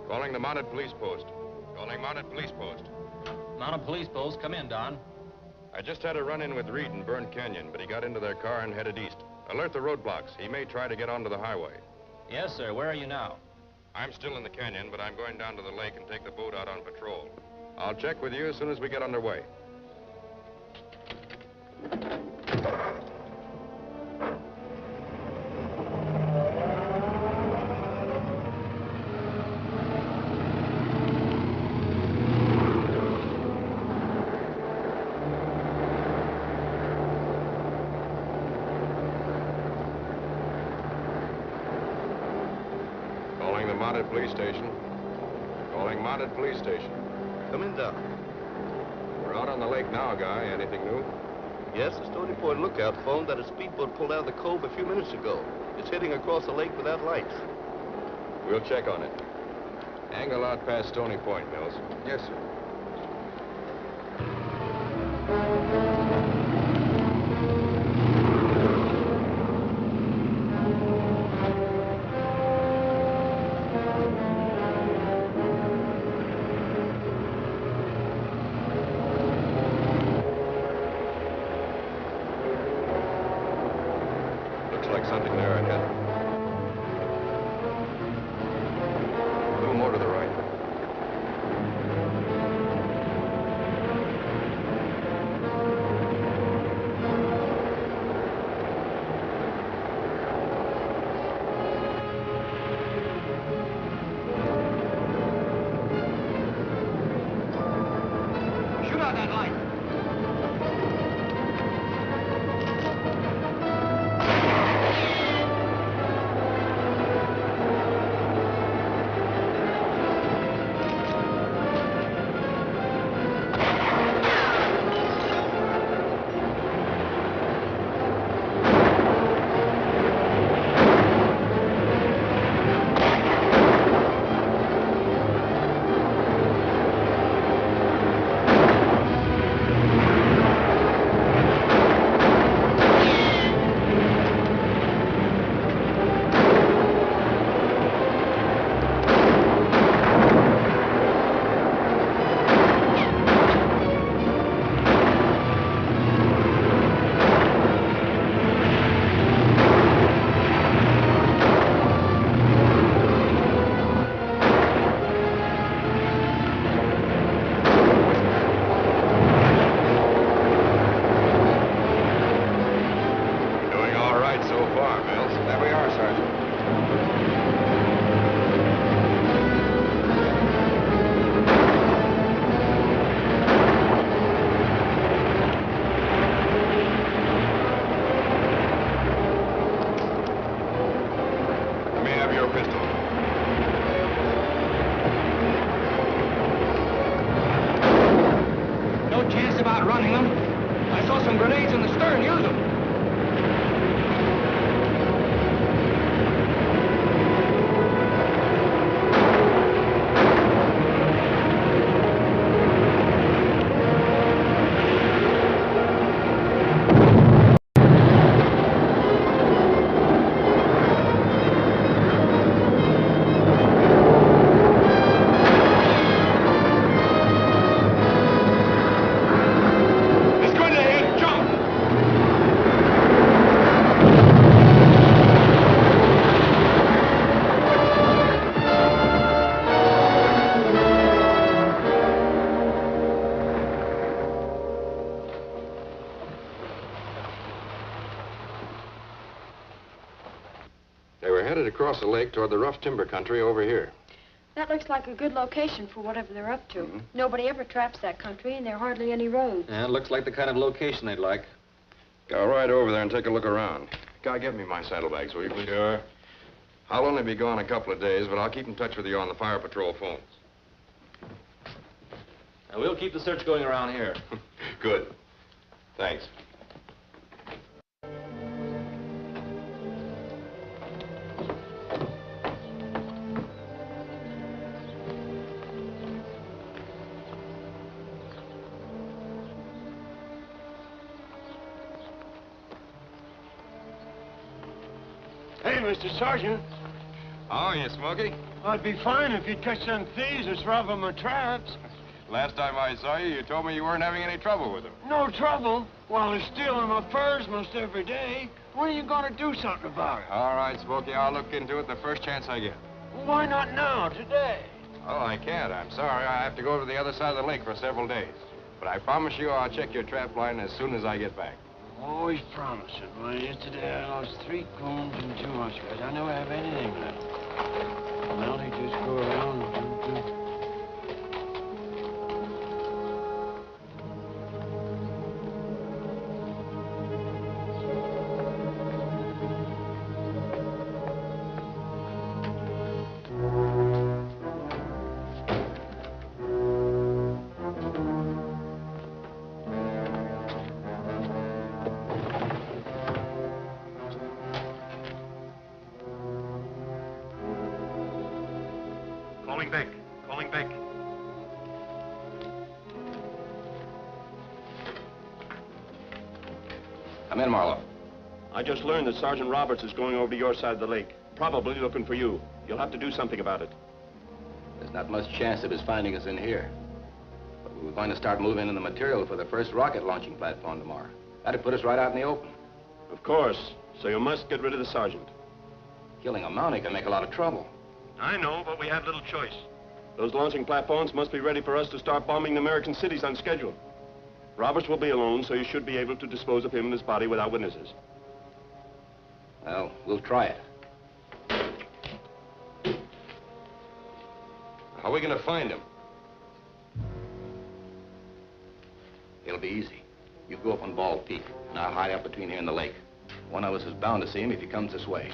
Calling the mounted police post. Calling mounted police post. Mounted police post, come in, Don. I just had a run-in with Reed in Burnt Canyon, but he got into their car and headed east. Alert the roadblocks. He may try to get onto the highway. Yes, sir. Where are you now? I'm still in the canyon, but I'm going down to the lake and take the boat out on patrol. I'll check with you as soon as we get underway. Calling the mounted police station. Calling mounted police station. Come in, Doc. We're out on the lake now, Guy. Anything new? Yes, the Stony Point lookout phoned that a speedboat pulled out of the cove a few minutes ago. It's heading across the lake without lights. We'll check on it. Angle out past Stony Point, Mills. Yes, sir. Looks like something there ahead. A little more to the right. Shoot out that light. Headed across the lake toward the rough timber country over here. That looks like a good location for whatever they're up to. Nobody ever traps that country, and there are hardly any roads. Yeah, it looks like the kind of location they'd like. Go right over there and take a look around. Guy, get me my saddlebags, will you, please? Sure. I'll only be gone a couple of days, but I'll keep in touch with you on the fire patrol phones. Now, we'll keep the search going around here. Good. Thanks. Hey, Mr. Sergeant. Oh, you, Smokey? I'd be fine if you'd catch them thieves that's robbing my traps. Last time I saw you, you told me you weren't having any trouble with them. No trouble? Well, they're stealing my furs most every day. When are you going to do something about it? All right, Smokey, I'll look into it the first chance I get. Why not now, today? Oh, I can't. I'm sorry. I have to go to the other side of the lake for several days. But I promise you I'll check your trap line as soon as I get back. Always promising. Well, yesterday I lost 3 coons and 2 muskets. I never have anything left. Well, they just go around and do. Calling back. Come in, Marlof. I just learned that Sergeant Roberts is going over to your side of the lake, probably looking for you. You'll have to do something about it. There's not much chance of his finding us in here. But we were going to start moving in the material for the first rocket launching platform tomorrow. That'd put us right out in the open. Of course. So you must get rid of the sergeant. Killing a Mountie can make a lot of trouble. I know, but we have little choice. Those launching platforms must be ready for us to start bombing the American cities on schedule. Roberts will be alone, so you should be able to dispose of him and his body without witnesses. Well, we'll try it. How are we going to find him? It'll be easy. You go up on Bald Peak, and I'll hide up between here and the lake. One of us is bound to see him if he comes this way.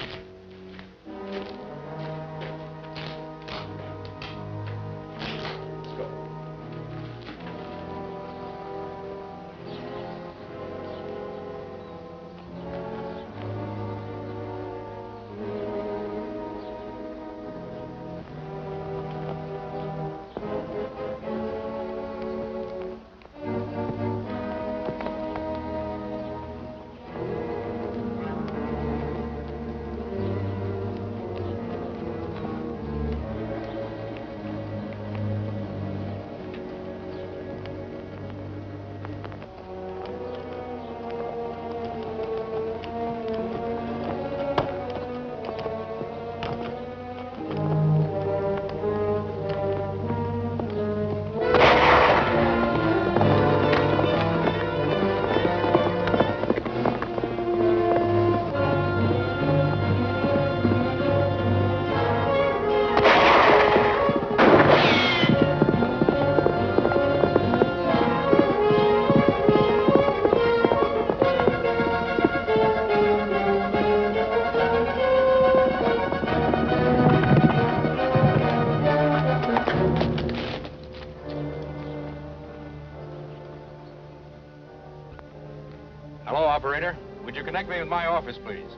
Hello, operator. Would you connect me with my office, please?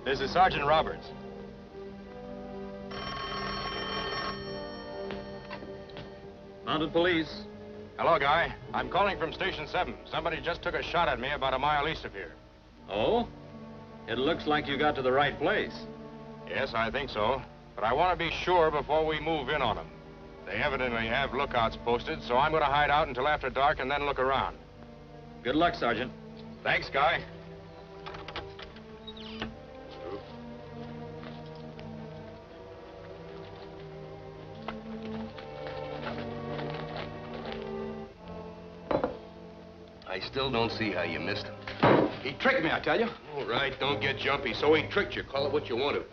This is Sergeant Roberts. Mounted police. Hello, Guy. I'm calling from Station 7. Somebody just took a shot at me about a mile east of here. Oh? It looks like you got to the right place. Yes, I think so. But I want to be sure before we move in on them. They evidently have lookouts posted, so I'm going to hide out until after dark and then look around. Good luck, Sergeant. Thanks, Guy. I still don't see how you missed him. He tricked me, I tell you. All right, don't get jumpy. So he tricked you. Call it what you want to.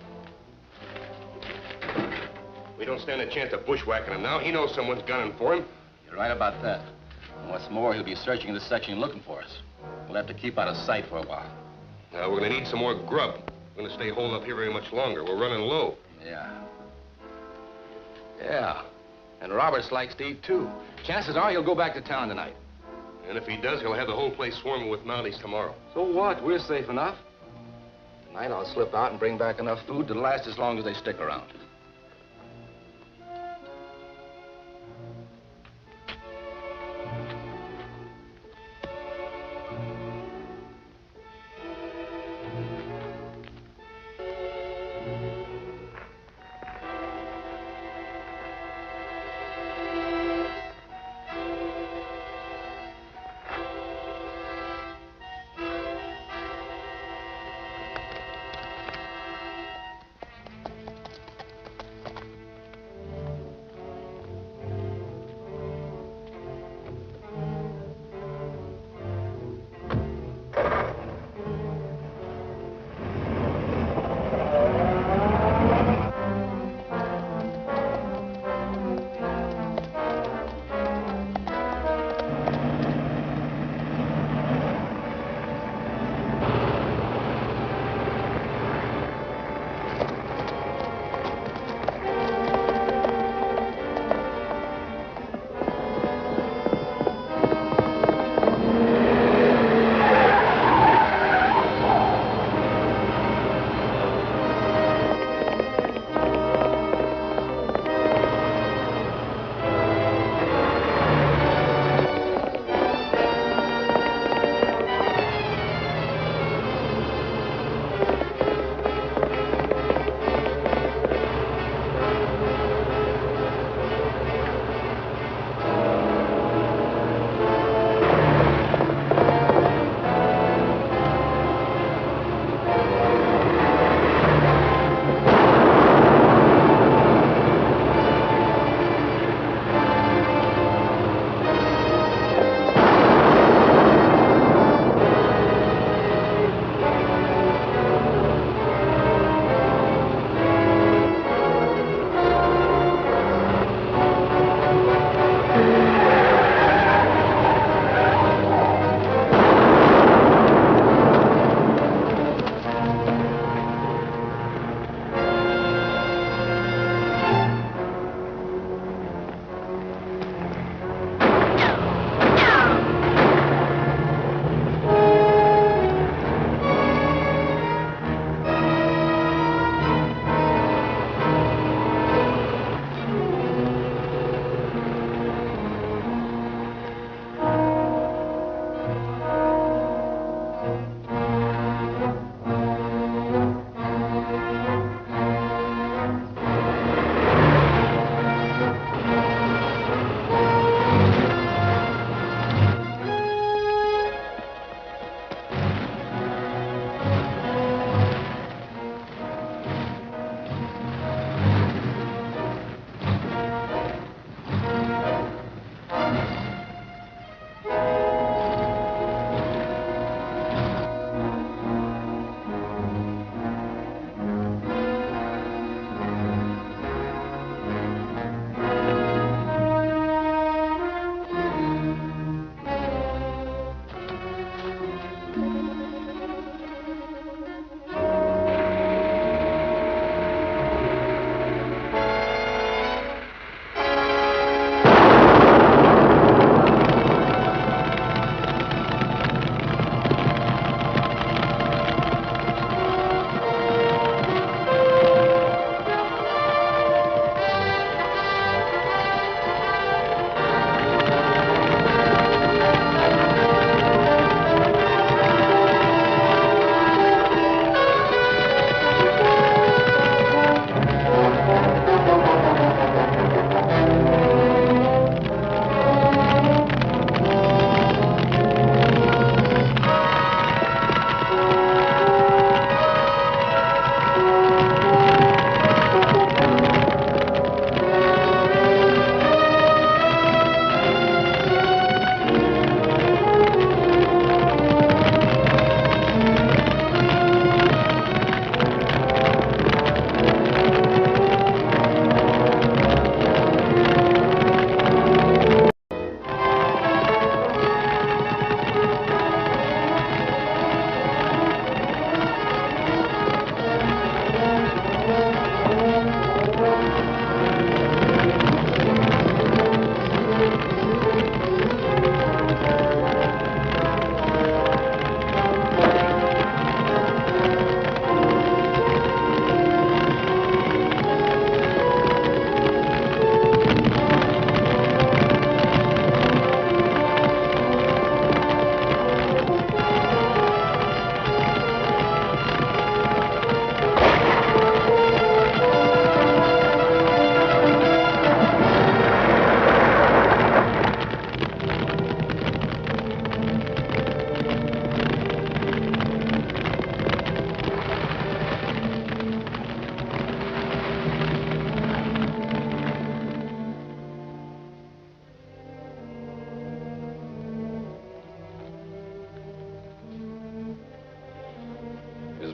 We don't stand a chance of bushwhacking him now. He knows someone's gunning for him. You're right about that. And what's more, he'll be searching this section looking for us. We'll have to keep out of sight for a while. Now, we're going to need some more grub. We're going to stay holed up here very much longer. We're running low. Yeah. And Roberts likes to eat, too. Chances are he'll go back to town tonight. And if he does, he'll have the whole place swarming with Mounties tomorrow. So what? We're safe enough. Tonight I'll slip out and bring back enough food to last as long as they stick around.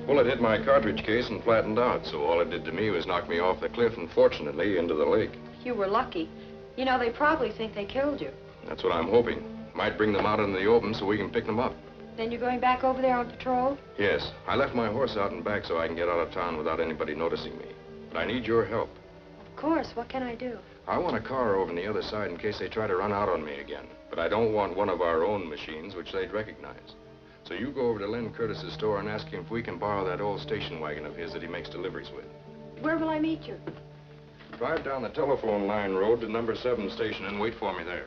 Bullet hit my cartridge case and flattened out, so all it did to me was knock me off the cliff and, fortunately, into the lake. You were lucky. You know, they probably think they killed you. That's what I'm hoping. Might bring them out into the open so we can pick them up. Then you're going back over there on patrol? Yes. I left my horse out and back so I can get out of town without anybody noticing me. But I need your help. Of course. What can I do? I want a car over on the other side in case they try to run out on me again. But I don't want one of our own machines, which they'd recognize. So you go over to Len Curtis's store and ask him if we can borrow that old station wagon of his that he makes deliveries with. Where will I meet you? Drive down the telephone line road to number 7 station and wait for me there.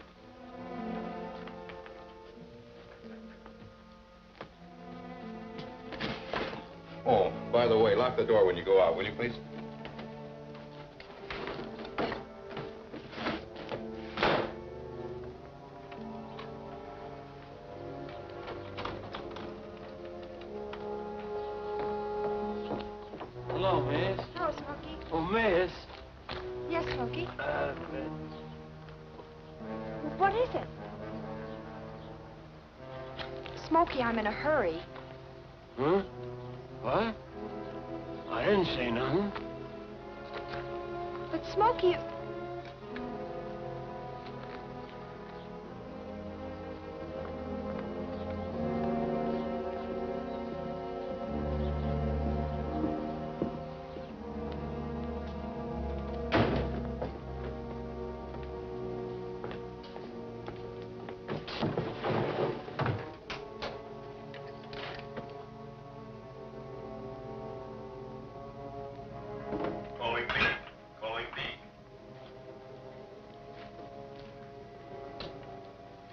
Oh, by the way, lock the door when you go out, will you, please? Hello, miss. Hello, Smokey. Oh, miss. Yes, Smokey. What is it? Smokey, I'm in a hurry. Huh? What? I didn't say nothing. But Smokey...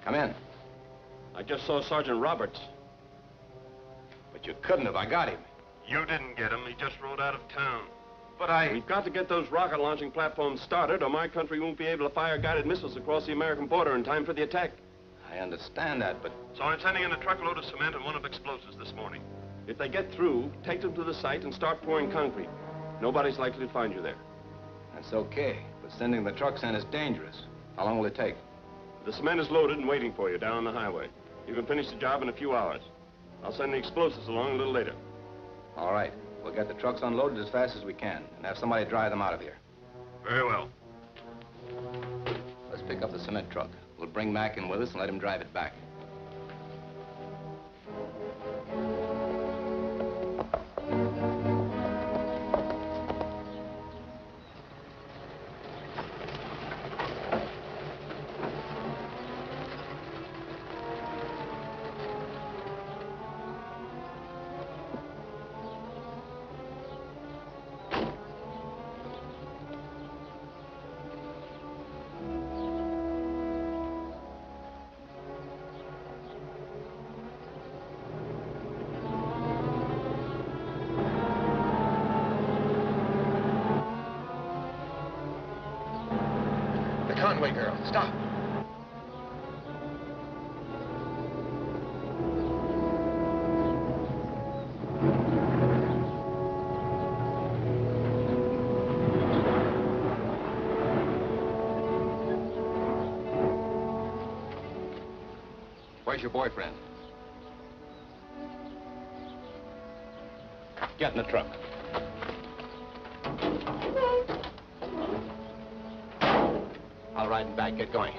Come in. I just saw Sergeant Roberts. But you couldn't have. I got him. You didn't get him. He just rode out of town. But We've got to get those rocket launching platforms started, or my country won't be able to fire guided missiles across the American border in time for the attack. I understand that, but... So I'm sending in a truckload of cement and one of explosives this morning. If they get through, take them to the site and start pouring concrete. Nobody's likely to find you there. That's okay, but sending the trucks in is dangerous. How long will it take? The cement is loaded and waiting for you down on the highway. You can finish the job in a few hours. I'll send the explosives along a little later. All right. We'll get the trucks unloaded as fast as we can and have somebody drive them out of here. Very well. Let's pick up the cement truck. We'll bring Mac in with us and let him drive it back. Conway girl, stop. Where's your boyfriend? Get in the truck. I'll ride him back. Get going.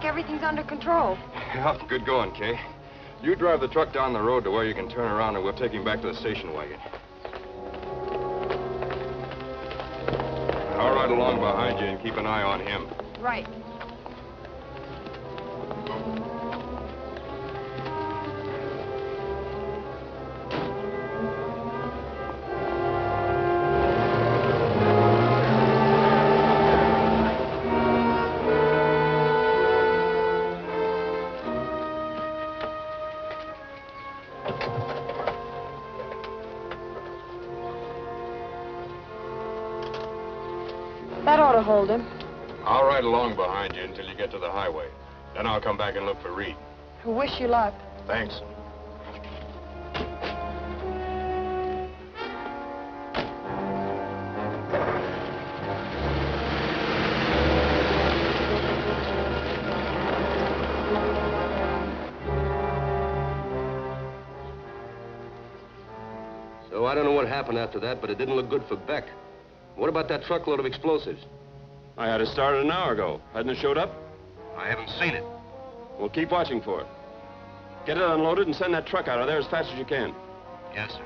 everything's under control. Yeah, good going, Kay. You drive the truck down the road to where you can turn around, and we'll take him back to the station wagon. I'll ride along behind you and keep an eye on him. Right. That ought to hold him. I'll ride along behind you until you get to the highway. Then I'll come back and look for Reed. Wish you luck. Thanks. So I don't know what happened after that, but it didn't look good for Beck. What about that truckload of explosives? I had it started an hour ago. Hadn't it showed up? I haven't seen it. Well, keep watching for it. Get it unloaded and send that truck out of there as fast as you can. Yes, sir.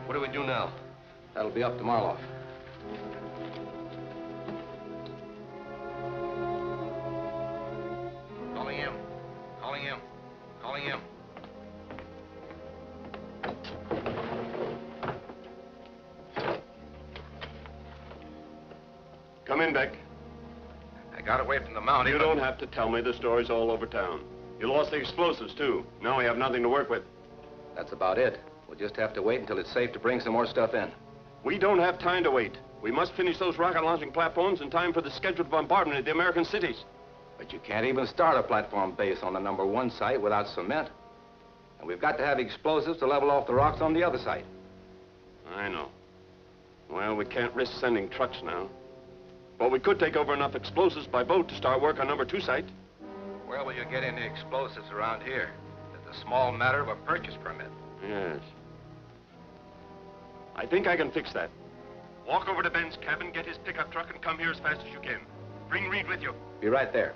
What do we do now? That'll be up to Marlof. Calling him. Calling him. Calling him. Come in, Beck. I got away from the Mountie. You don't have to tell me. The story's all over town. You lost the explosives, too. Now we have nothing to work with. That's about it. We'll just have to wait until it's safe to bring some more stuff in. We don't have time to wait. We must finish those rocket launching platforms in time for the scheduled bombardment of the American cities. But you can't even start a platform base on the #1 site without cement. And we've got to have explosives to level off the rocks on the other site. I know. Well, we can't risk sending trucks now. But we could take over enough explosives by boat to start work on #2 site. Where will you get any explosives around here? It's a small matter of a purchase permit. Yes. I think I can fix that. Walk over to Ben's cabin, get his pickup truck, and come here as fast as you can. Bring Reed with you. Be right there.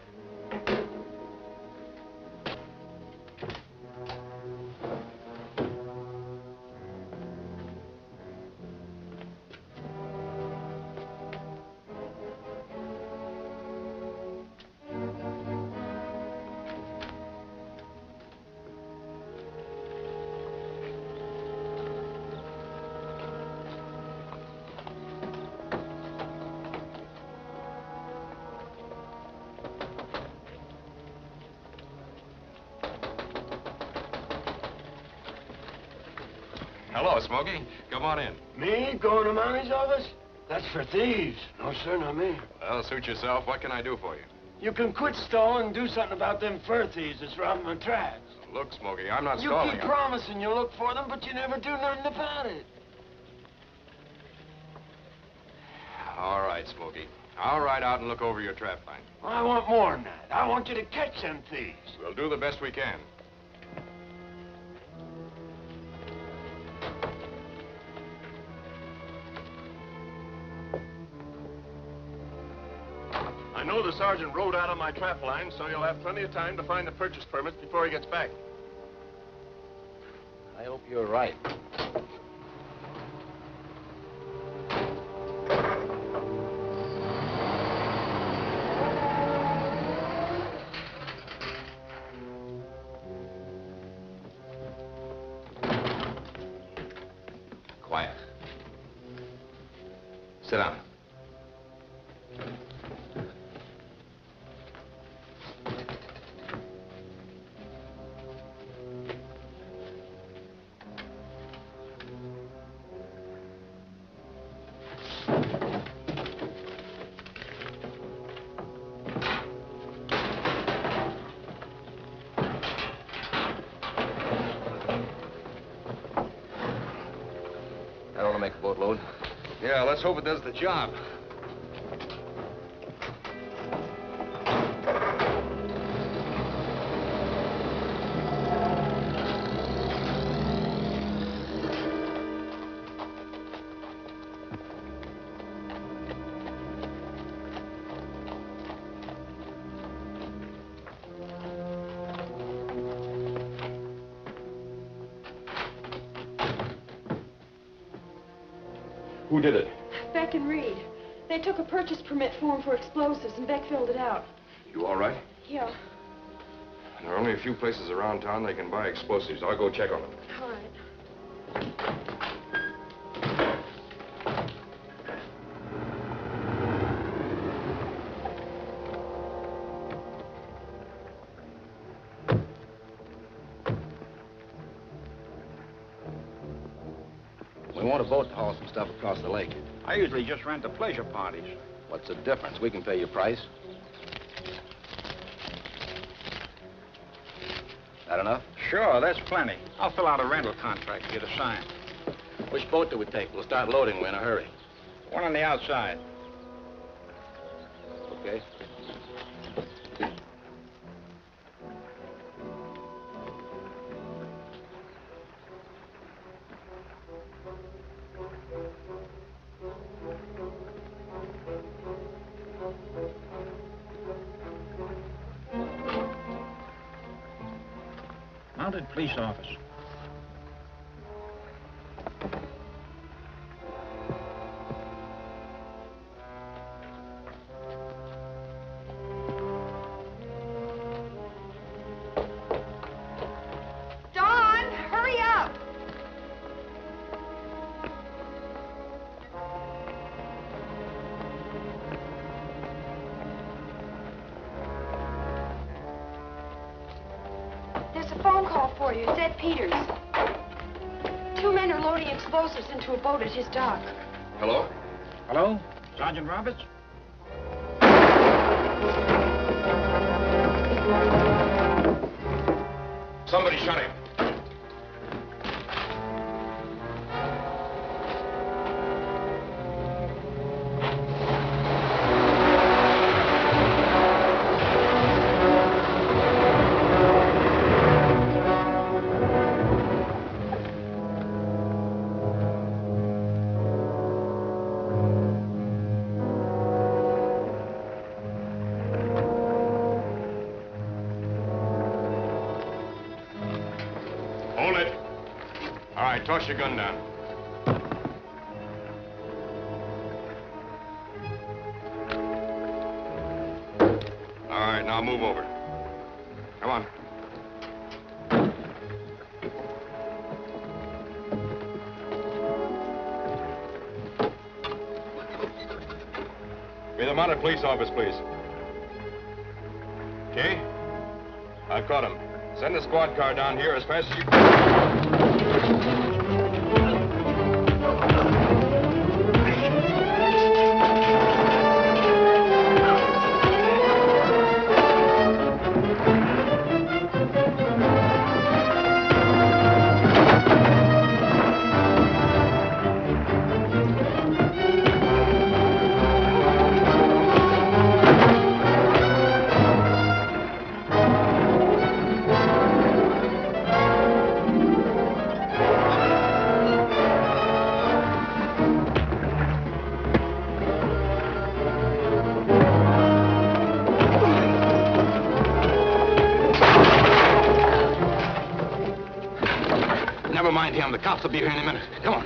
Hello, Smokey. Come on in. Me going to Mounties' office? That's for thieves. No, sir, not me. Well, suit yourself. What can I do for you? You can quit stalling and do something about them fur thieves that's robbing my tracks. Look, Smokey, I'm not You stalling. keep promising you'll look for them, but you never do nothing about it. All right, Smokey. I'll ride out and look over your trap line. I want more than that. I want you to catch them thieves. We'll do the best we can. I know the sergeant rode out on my trap line, so you'll have plenty of time to find the purchase permits before he gets back. I hope you're right. Quiet. Sit down. That ought to make a boatload. Yeah, let's hope it does the job. Who did it? Beck and Reed. They took a purchase permit form for explosives, and Beck filled it out. You all right? Yeah. There are only a few places around town they can buy explosives. I'll go check on them. All right. We want a boat to haul some stuff across the lake. I usually just rent the pleasure parties. What's the difference? We can pay your price. That enough? Sure, that's plenty. I'll fill out a rental contract and get a sign. Which boat do we take? We'll start loading. We're in a hurry. One on the outside. Okay. Mounted police office. Dawn, hurry up! There's a phone call for you. It's Ed Peters. 2 men are loading explosives into a boat at his dock. Hello? Hello? Sergeant Roberts? Somebody shot him. Hold it. All right, toss your gun down. All right, now move over. Come on. Be the mounted police office, please. Okay? I've caught him. Send the squad car down here as fast as you can. The cops will be here any minute. Come on.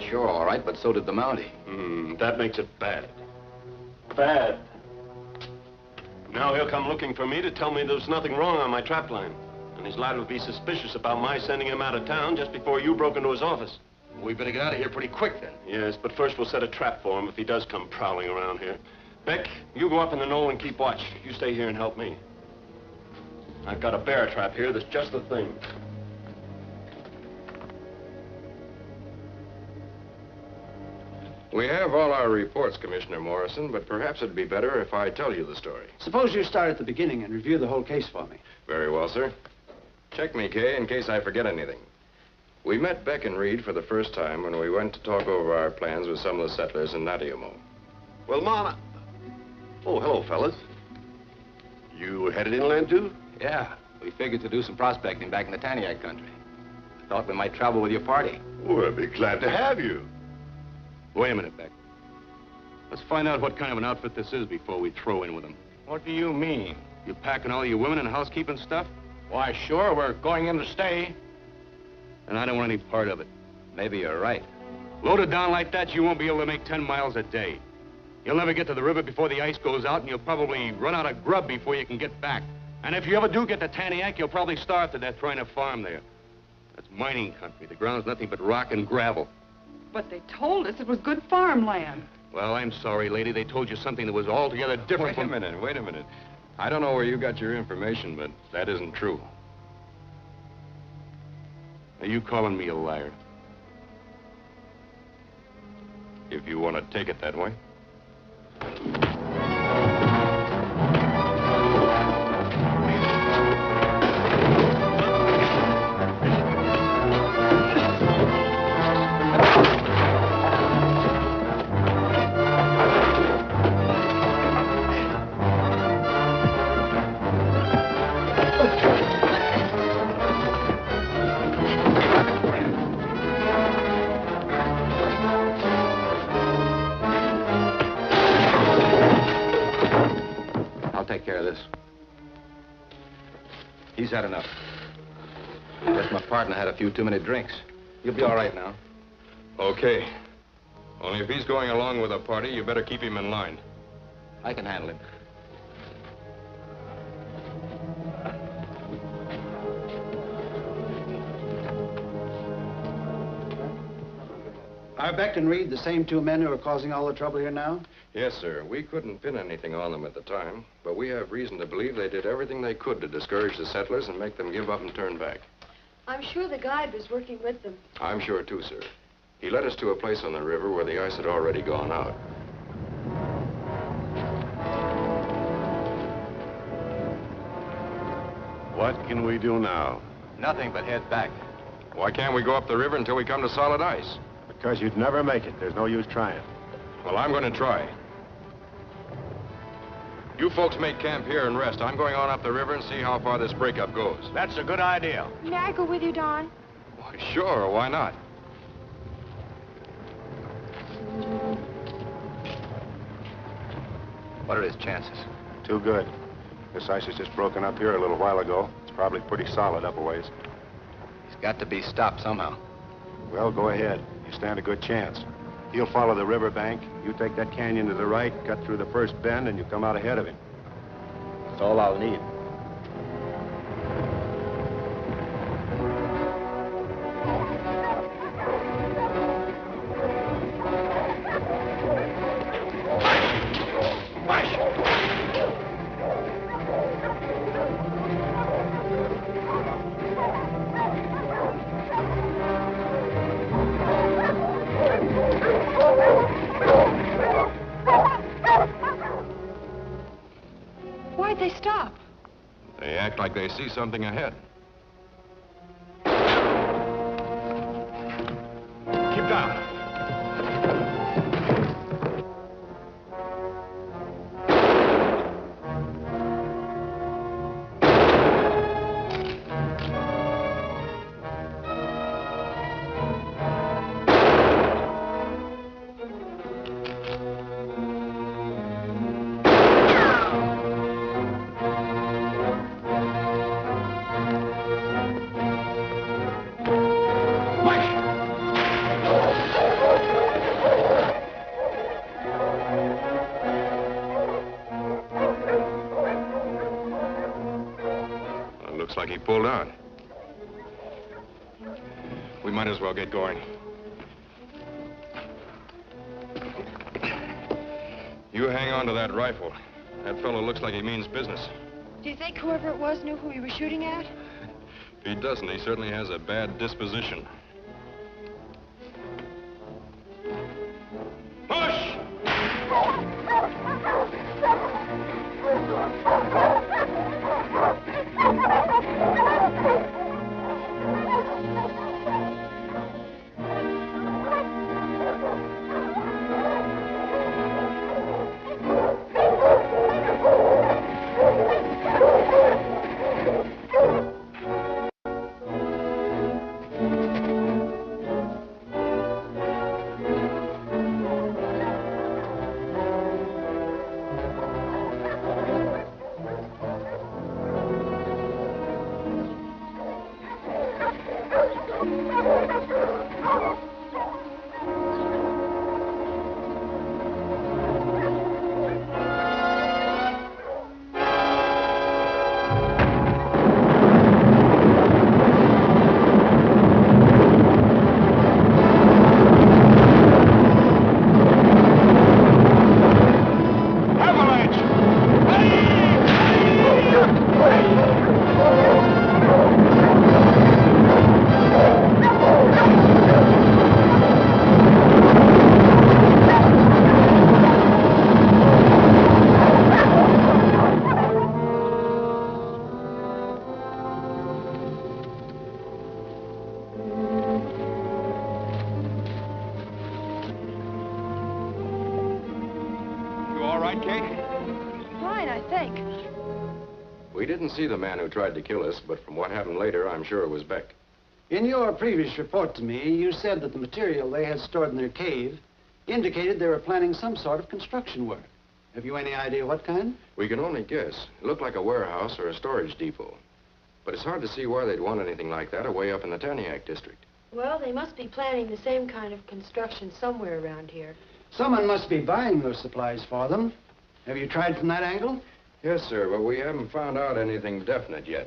Sure, all right, but so did the Mountie. That makes it bad. Bad. Now he'll come looking for me to tell me there's nothing wrong on my trap line. And he's liable to be suspicious about my sending him out of town just before you broke into his office. We better get out of here pretty quick, then. Yes, but first we'll set a trap for him if he does come prowling around here. Beck, you go up in the knoll and keep watch. You stay here and help me. I've got a bear trap here that's just the thing. We have all our reports, Commissioner Morrison, but perhaps it'd be better if I tell you the story. Suppose you start at the beginning and review the whole case for me. Very well, sir. Check me, Kay, in case I forget anything. We met Beck and Reed for the first time when we went to talk over our plans with some of the settlers in Nadiamo. Well, Mom, oh, hello, fellas. You headed inland, too? Yeah, we figured to do some prospecting back in the Taniac country. Thought we might travel with your party. Well, I'd be glad to have you. Wait a minute, Beck. Let's find out what kind of an outfit this is before we throw in with them. What do you mean? You packing all your women and housekeeping stuff? Why, sure, we're going in to stay. And I don't want any part of it. Maybe you're right. Loaded down like that, you won't be able to make 10 miles a day. You'll never get to the river before the ice goes out, and you'll probably run out of grub before you can get back. And if you ever do get to Taniac, you'll probably starve to death trying to farm there. That's mining country. The ground's nothing but rock and gravel. But they told us it was good farmland. Well, I'm sorry, lady. They told you something that was altogether different from... Wait a minute. I don't know where you got your information, but that isn't true. Are you calling me a liar? If you want to take it that way. Take care of this. He's had enough. Guess my partner had a few too many drinks. You'll be all right now. Okay. Only if he's going along with a party, you better keep him in line. I can handle him. Are Beck and Reed the same two men who are causing all the trouble here now? Yes, sir. We couldn't pin anything on them at the time, but we have reason to believe they did everything they could to discourage the settlers and make them give up and turn back. I'm sure the guide was working with them. I'm sure, too, sir. He led us to a place on the river where the ice had already gone out. What can we do now? Nothing but head back. Why can't we go up the river until we come to solid ice? Because you'd never make it. There's no use trying. Well, I'm going to try. You folks make camp here and rest. I'm going on up the river and see how far this breakup goes. That's a good idea. May I go with you, Don? Why, sure, why not? What are his chances? Too good. This ice has just broken up here a little while ago. It's probably pretty solid up a ways. He's got to be stopped somehow. Well, go ahead. You stand a good chance. He'll follow the river bank. You take that canyon to the right, cut through the first bend, and you come out ahead of him. That's all I'll need. Why'd they stop? They act like they see something ahead. Keep down. Looks like he pulled out. We might as well get going. You hang on to that rifle. That fellow looks like he means business. Do you think whoever it was knew who he was shooting at? If he doesn't, he certainly has a bad disposition. Push! all right, Kate? Fine, I think. We didn't see the man who tried to kill us, but from what happened later, I'm sure it was Beck. In your previous report to me, you said that the material they had stored in their cave indicated they were planning some sort of construction work. Have you any idea what kind? We can only guess. It looked like a warehouse or a storage depot. But it's hard to see why they'd want anything like that away up in the Taniac district. Well, they must be planning the same kind of construction somewhere around here. Someone must be buying those supplies for them. Have you tried from that angle? Yes, sir, but we haven't found out anything definite yet.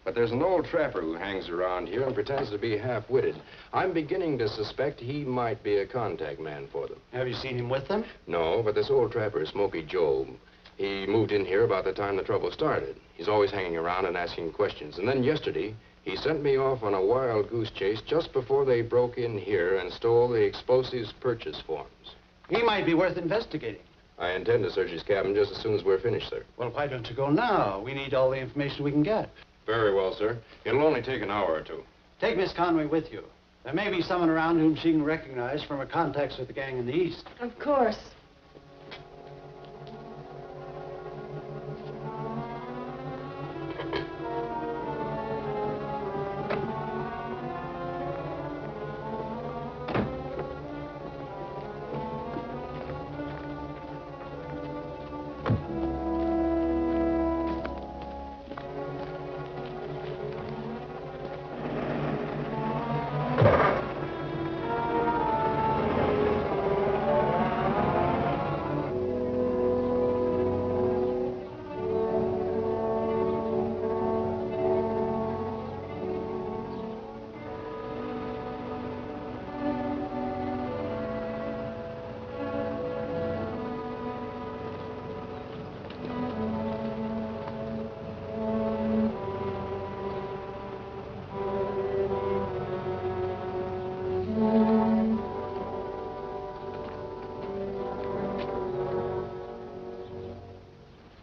But there's an old trapper who hangs around here and pretends to be half-witted. I'm beginning to suspect he might be a contact man for them. Have you seen him with them? No, but this old trapper, Smokey Joe, he moved in here about the time the trouble started. He's always hanging around and asking questions. And then yesterday, he sent me off on a wild goose chase just before they broke in here and stole the explosives purchase forms. He might be worth investigating. I intend to search his cabin just as soon as we're finished, sir. Well, why don't you go now? We need all the information we can get. Very well, sir. It'll only take an hour or two. Take Miss Conway with you. There may be someone around whom she can recognize from her contacts with the gang in the East. Of course.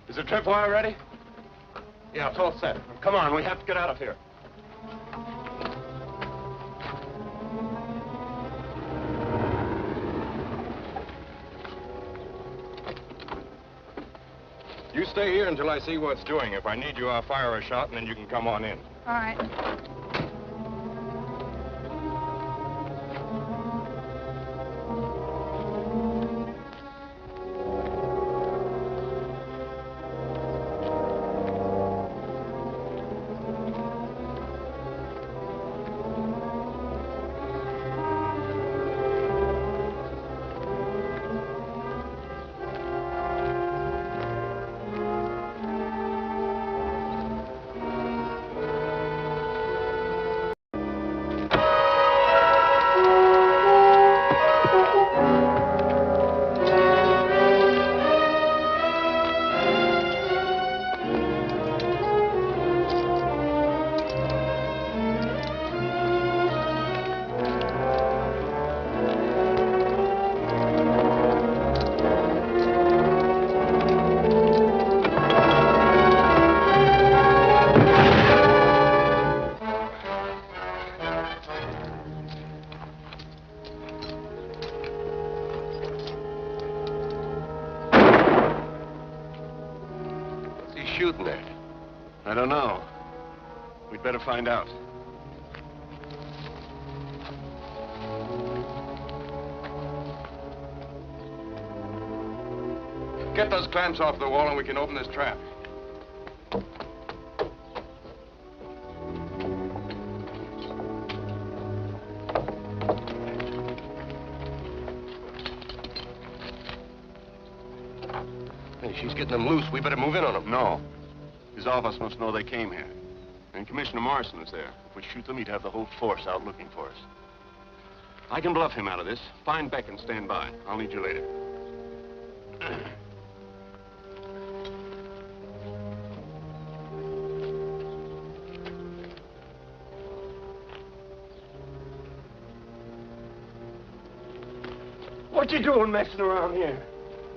Is the tripwire ready? Yeah, it's all set. Come on, we have to get out of here. You stay here until I see what's doing. If I need you, I'll fire a shot, and then you can come on in. All right. Shooting at? I don't know. We'd better find out. Get those clamps off the wall and we can open this trap. Hey, she's getting them loose. We better move in on them. No. His office must know they came here. And Commissioner Morrison is there. If we shoot them, he'd have the whole force out looking for us. I can bluff him out of this. Find Beck and stand by. I'll need you later. What you doing messing around here?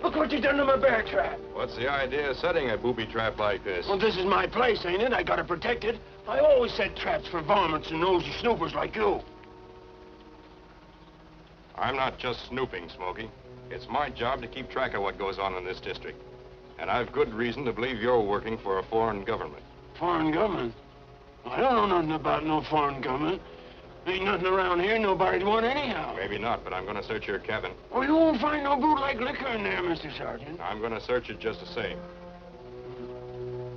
Look what you done to my bear trap. What's the idea of setting a booby trap like this? Well, this is my place, ain't it? I gotta protect it. I always set traps for varmints and nosy snoopers like you. I'm not just snooping, Smokey. It's my job to keep track of what goes on in this district. And I've good reason to believe you're working for a foreign government. Foreign government? I don't know nothing about no foreign government. Ain't nothing around here nobody'd want anyhow. Maybe not, but I'm going to search your cabin. Oh, you won't find no bootleg liquor in there, Mr. Sergeant. I'm going to search it just the same.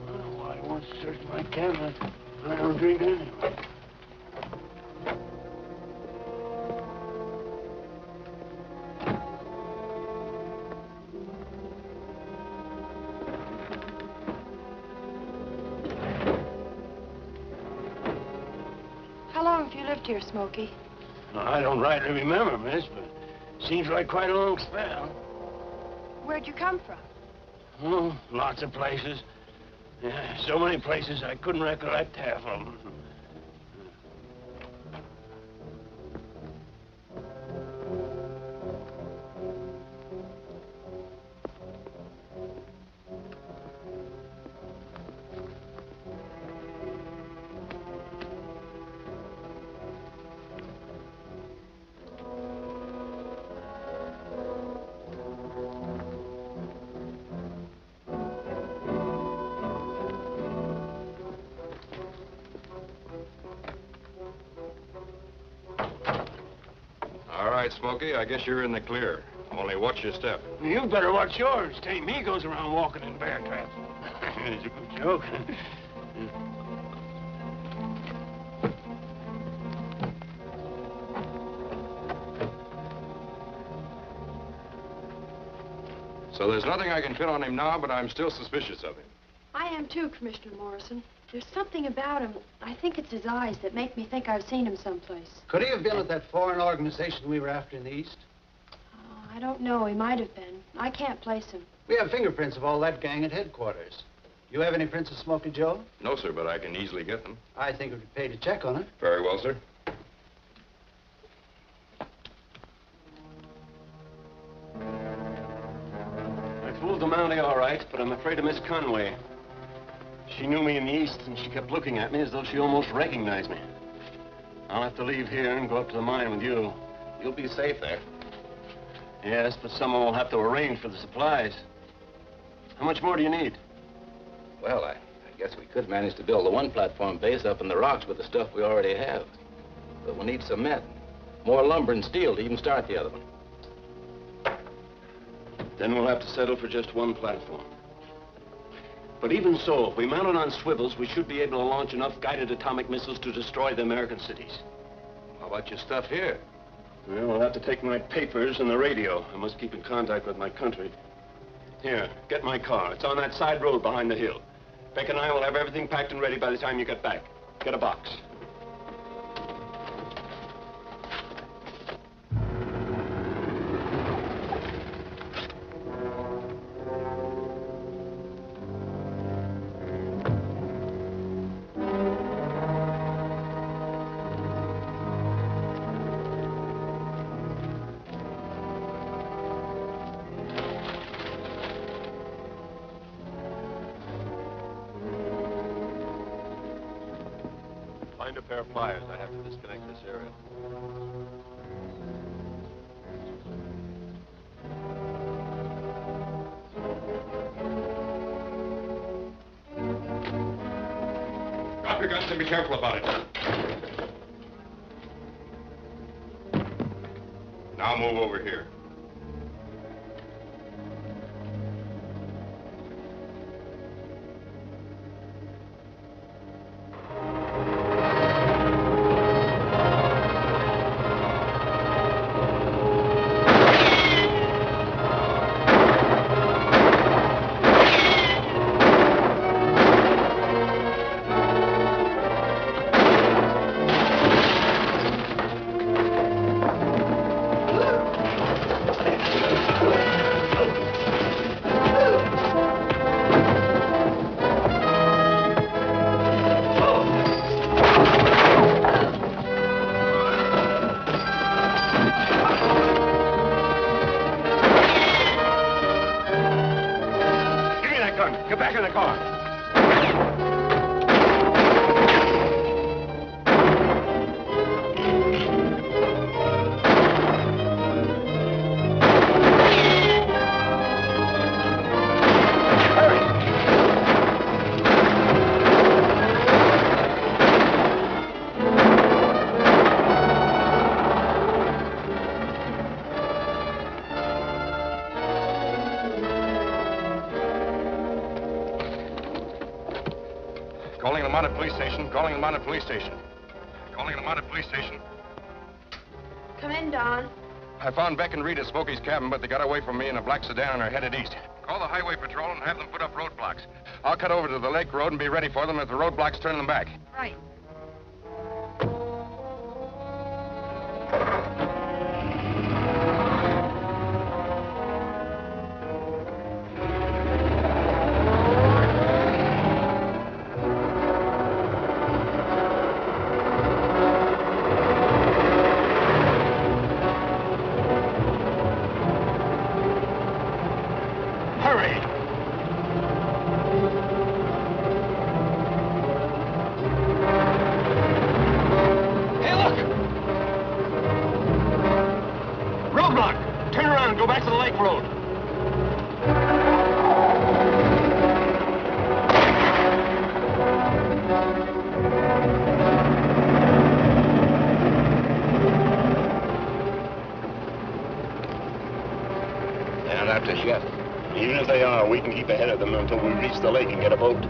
I don't know why he wants to search my cabin. I don't drink anyway. How long have you lived here, Smokey? I don't rightly remember, miss, but seems like quite a long spell. Where'd you come from? Oh, lots of places. Yeah, so many places I couldn't recollect half of them. All right, Smokey, I guess you're in the clear. Only watch your step. You better watch yours. Tain't me goes around walking in bear traps. It's a good joke. So there's nothing I can pin on him now, but I'm still suspicious of him. I am too, Commissioner Morrison. There's something about him. I think it's his eyes that make me think I've seen him someplace. Could he have been with that foreign organization we were after in the East? Oh, I don't know. He might have been. I can't place him. We have fingerprints of all that gang at headquarters. You have any prints of Smokey Joe? No, sir, but I can easily get them. I think it would pay to check on it. Very well, sir. I fooled the Mountie all right, but I'm afraid of Miss Conway. She knew me in the East, and she kept looking at me as though she almost recognized me. I'll have to leave here and go up to the mine with you. You'll be safe there. Yes, but someone will have to arrange for the supplies. How much more do you need? Well, I guess we could manage to build the one platform base up in the rocks with the stuff we already have. But we'll need cement, more lumber and steel to even start the other one. Then we'll have to settle for just one platform. But even so, if we mount it on swivels, we should be able to launch enough guided atomic missiles to destroy the American cities. How about your stuff here? Well, we'll have to take my papers and the radio. I must keep in contact with my country. Here, get my car. It's on that side road behind the hill. Beck and I will have everything packed and ready by the time you get back. Get a box. Find a pair of pliers. I have to disconnect this area. Drop your guns and be careful about it. Now move over here. Get back in the car. Calling the Mounted Police Station. Calling the Mounted Police Station. Calling the Mounted Police Station. Come in, Don. I found Beck and Reed at Smokey's cabin, but they got away from me in a black sedan and are headed east. Call the highway patrol and have them put up roadblocks. I'll cut over to the lake road and be ready for them if the roadblocks turn them back. Right. Even if they are, we can keep ahead of them until we reach the lake and get a boat.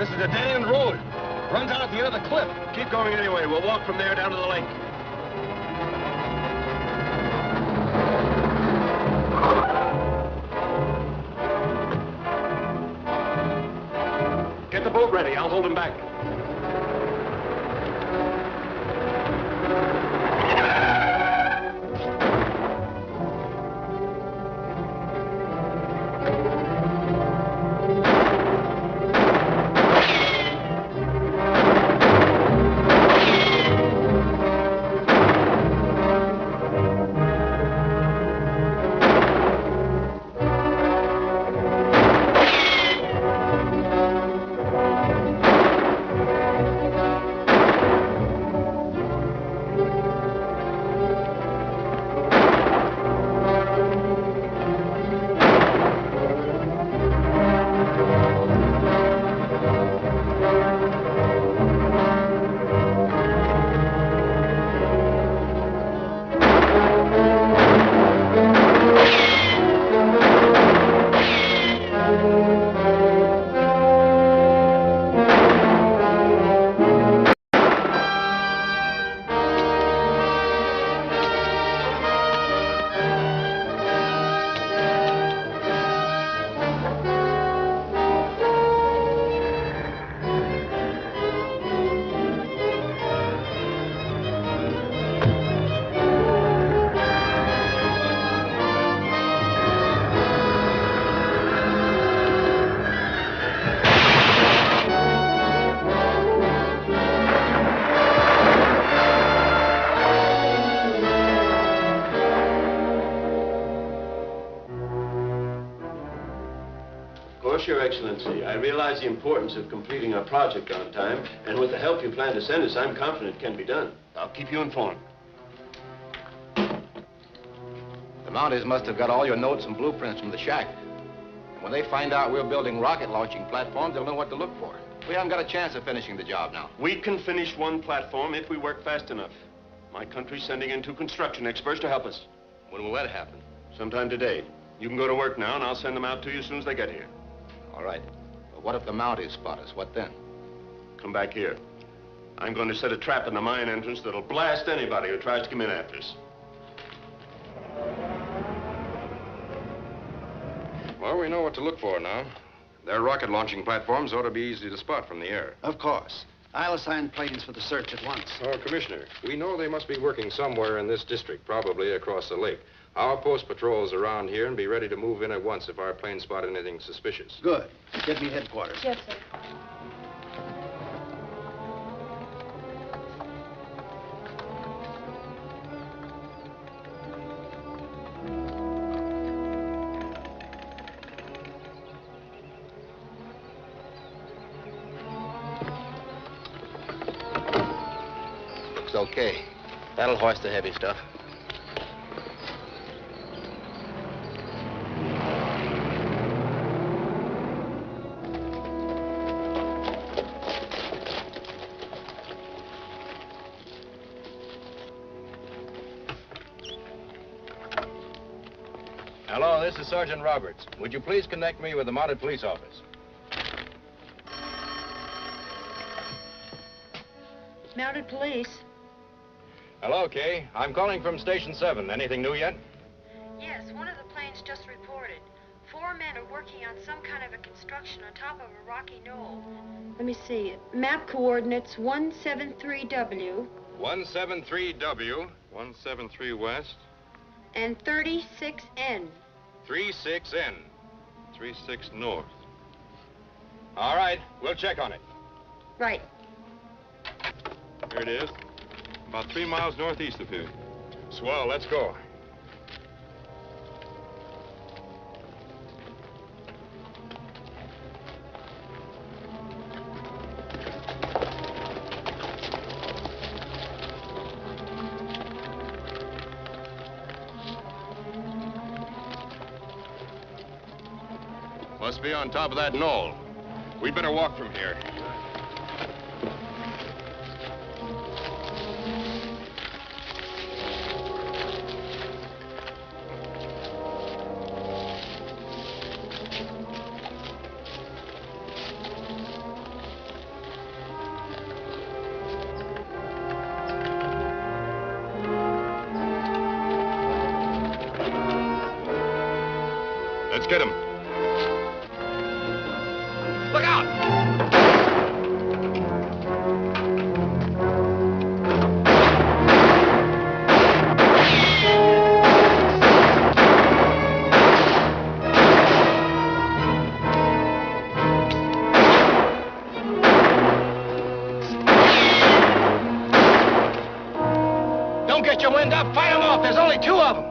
This is a dead-end road. Runs out at the end of the cliff. Keep going anyway. We'll walk from there down to the lake. Get the boat ready. I'll hold him back. Your Excellency, I realize the importance of completing our project on time, and with the help you plan to send us, I'm confident it can be done. I'll keep you informed. The Mounties must have got all your notes and blueprints from the shack. And when they find out we're building rocket launching platforms, they'll know what to look for. We haven't got a chance of finishing the job now. We can finish one platform if we work fast enough. My country's sending in 2 construction experts to help us. When will that happen? Sometime today. You can go to work now, and I'll send them out to you as soon as they get here. All right. But what if the Mounties spot us? What then? Come back here. I'm going to set a trap in the mine entrance that'll blast anybody who tries to come in after us. Well, we know what to look for now. Their rocket launching platforms ought to be easy to spot from the air. Of course. I'll assign planes for the search at once. Oh, Commissioner, we know they must be working somewhere in this district, probably across the lake. Our post patrols around here and be ready to move in at once if our planes spot anything suspicious. Good. Get me headquarters. Yes, sir. Looks okay. That'll hoist the heavy stuff. Hello, this is Sergeant Roberts. Would you please connect me with the Mounted Police Office? Mounted police? Hello, Kay. I'm calling from Station 7. Anything new yet? Yes, one of the planes just reported. 4 men are working on some kind of a construction on top of a rocky knoll. Let me see. Map coordinates 173W. 173W, 173 west. And 36N. 36N, 36 north. All right, we'll check on it. Right. Here it is. About 3 miles northeast of here. Swell, let's go. Must be on top of that knoll. We'd better walk from here. Let's get him. Look out! Don't get your wind up. Fire them off. There's only 2 of them.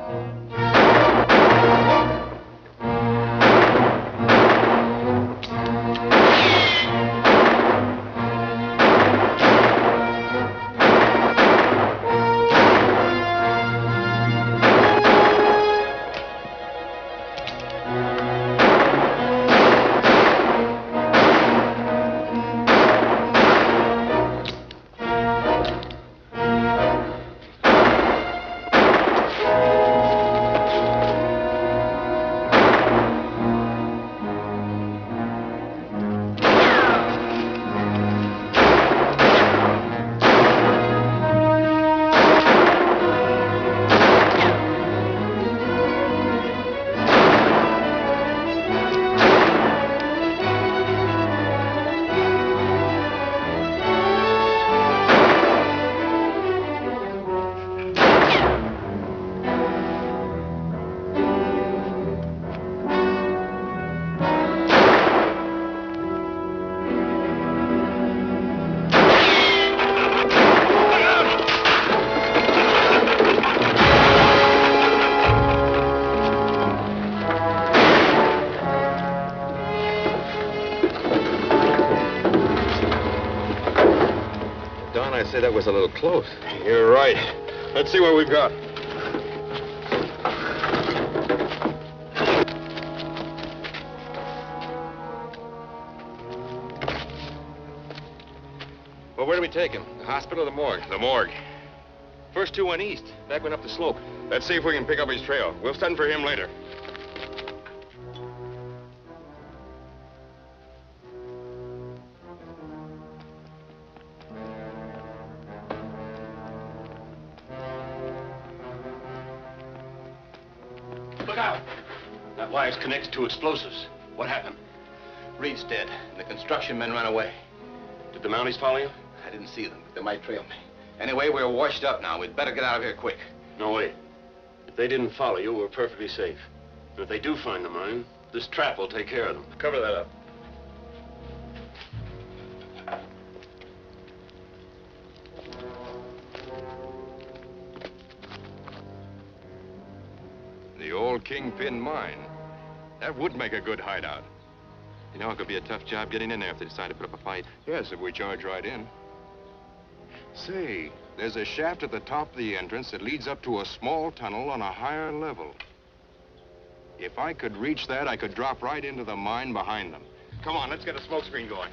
I'd say that was a little close. You're right. Let's see what we've got. Well, where do we take him? The hospital or the morgue? The morgue. First 2 went east. That went up the slope. Let's see if we can pick up his trail. We'll send for him later. Look out! That wire's connected to explosives. What happened? Reed's dead, and the construction men ran away. Did the Mounties follow you? I didn't see them, but they might trail me. Anyway, we're washed up now. We'd better get out of here quick. No, wait. If they didn't follow you, we're perfectly safe. And if they do find the mine, this trap will take care of them. Cover that up. The old Kingpin mine. That would make a good hideout. You know, it could be a tough job getting in there if they decide to put up a fight. Yes, if we charge right in. Say, there's a shaft at the top of the entrance that leads up to a small tunnel on a higher level. If I could reach that, I could drop right into the mine behind them. Come on, let's get a smoke screen going.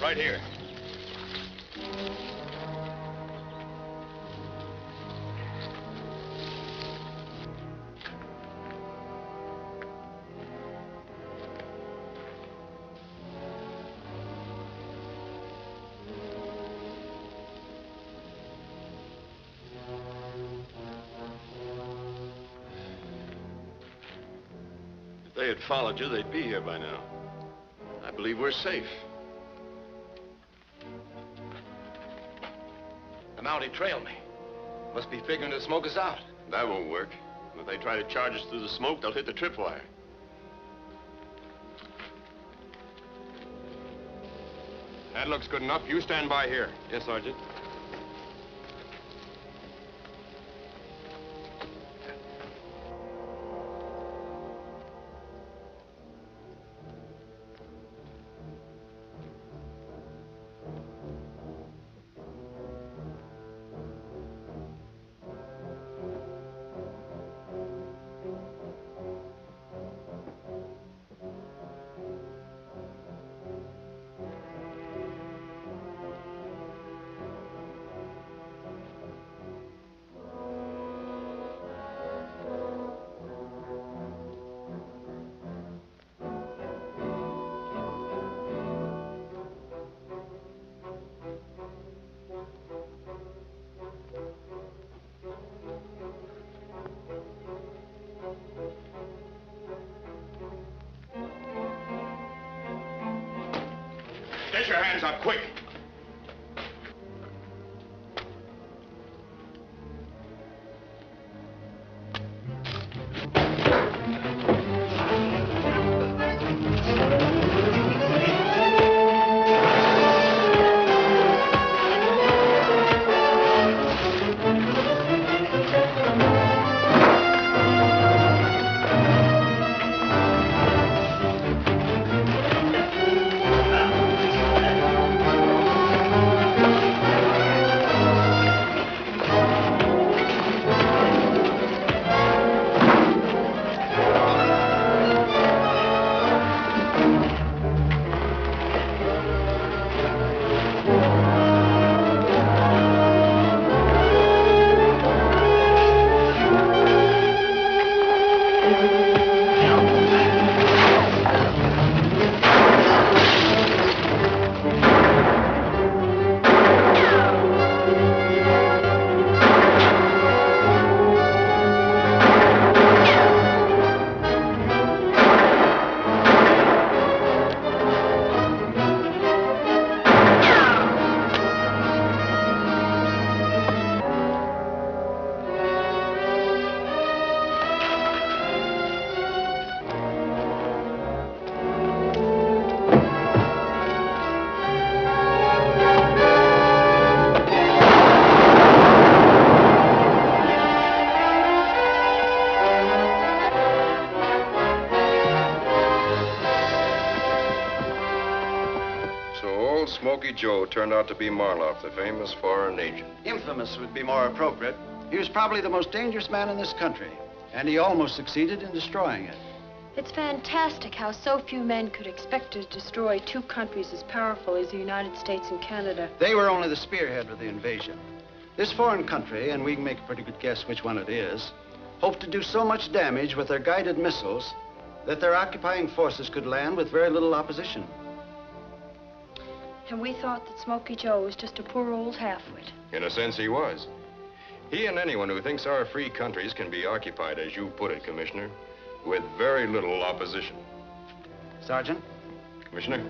Right here. If they had followed you, they'd be here by now. I believe we're safe. The Mountie trailed me. Must be figuring the smoke is out. That won't work. If they try to charge us through the smoke, they'll hit the tripwire. That looks good enough. You stand by here. Yes, Sergeant. Get your hands up, quick! Smoky Joe turned out to be Marlof, the famous foreign agent. Infamous would be more appropriate. He was probably the most dangerous man in this country, and he almost succeeded in destroying it. It's fantastic how so few men could expect to destroy two countries as powerful as the United States and Canada. They were only the spearhead of the invasion. This foreign country, and we can make a pretty good guess which one it is, hoped to do so much damage with their guided missiles that their occupying forces could land with very little opposition. And we thought that Smokey Joe was just a poor old halfwit. In a sense, he was. He and anyone who thinks our free countries can be occupied, as you put it, Commissioner, with very little opposition. Sergeant? Commissioner?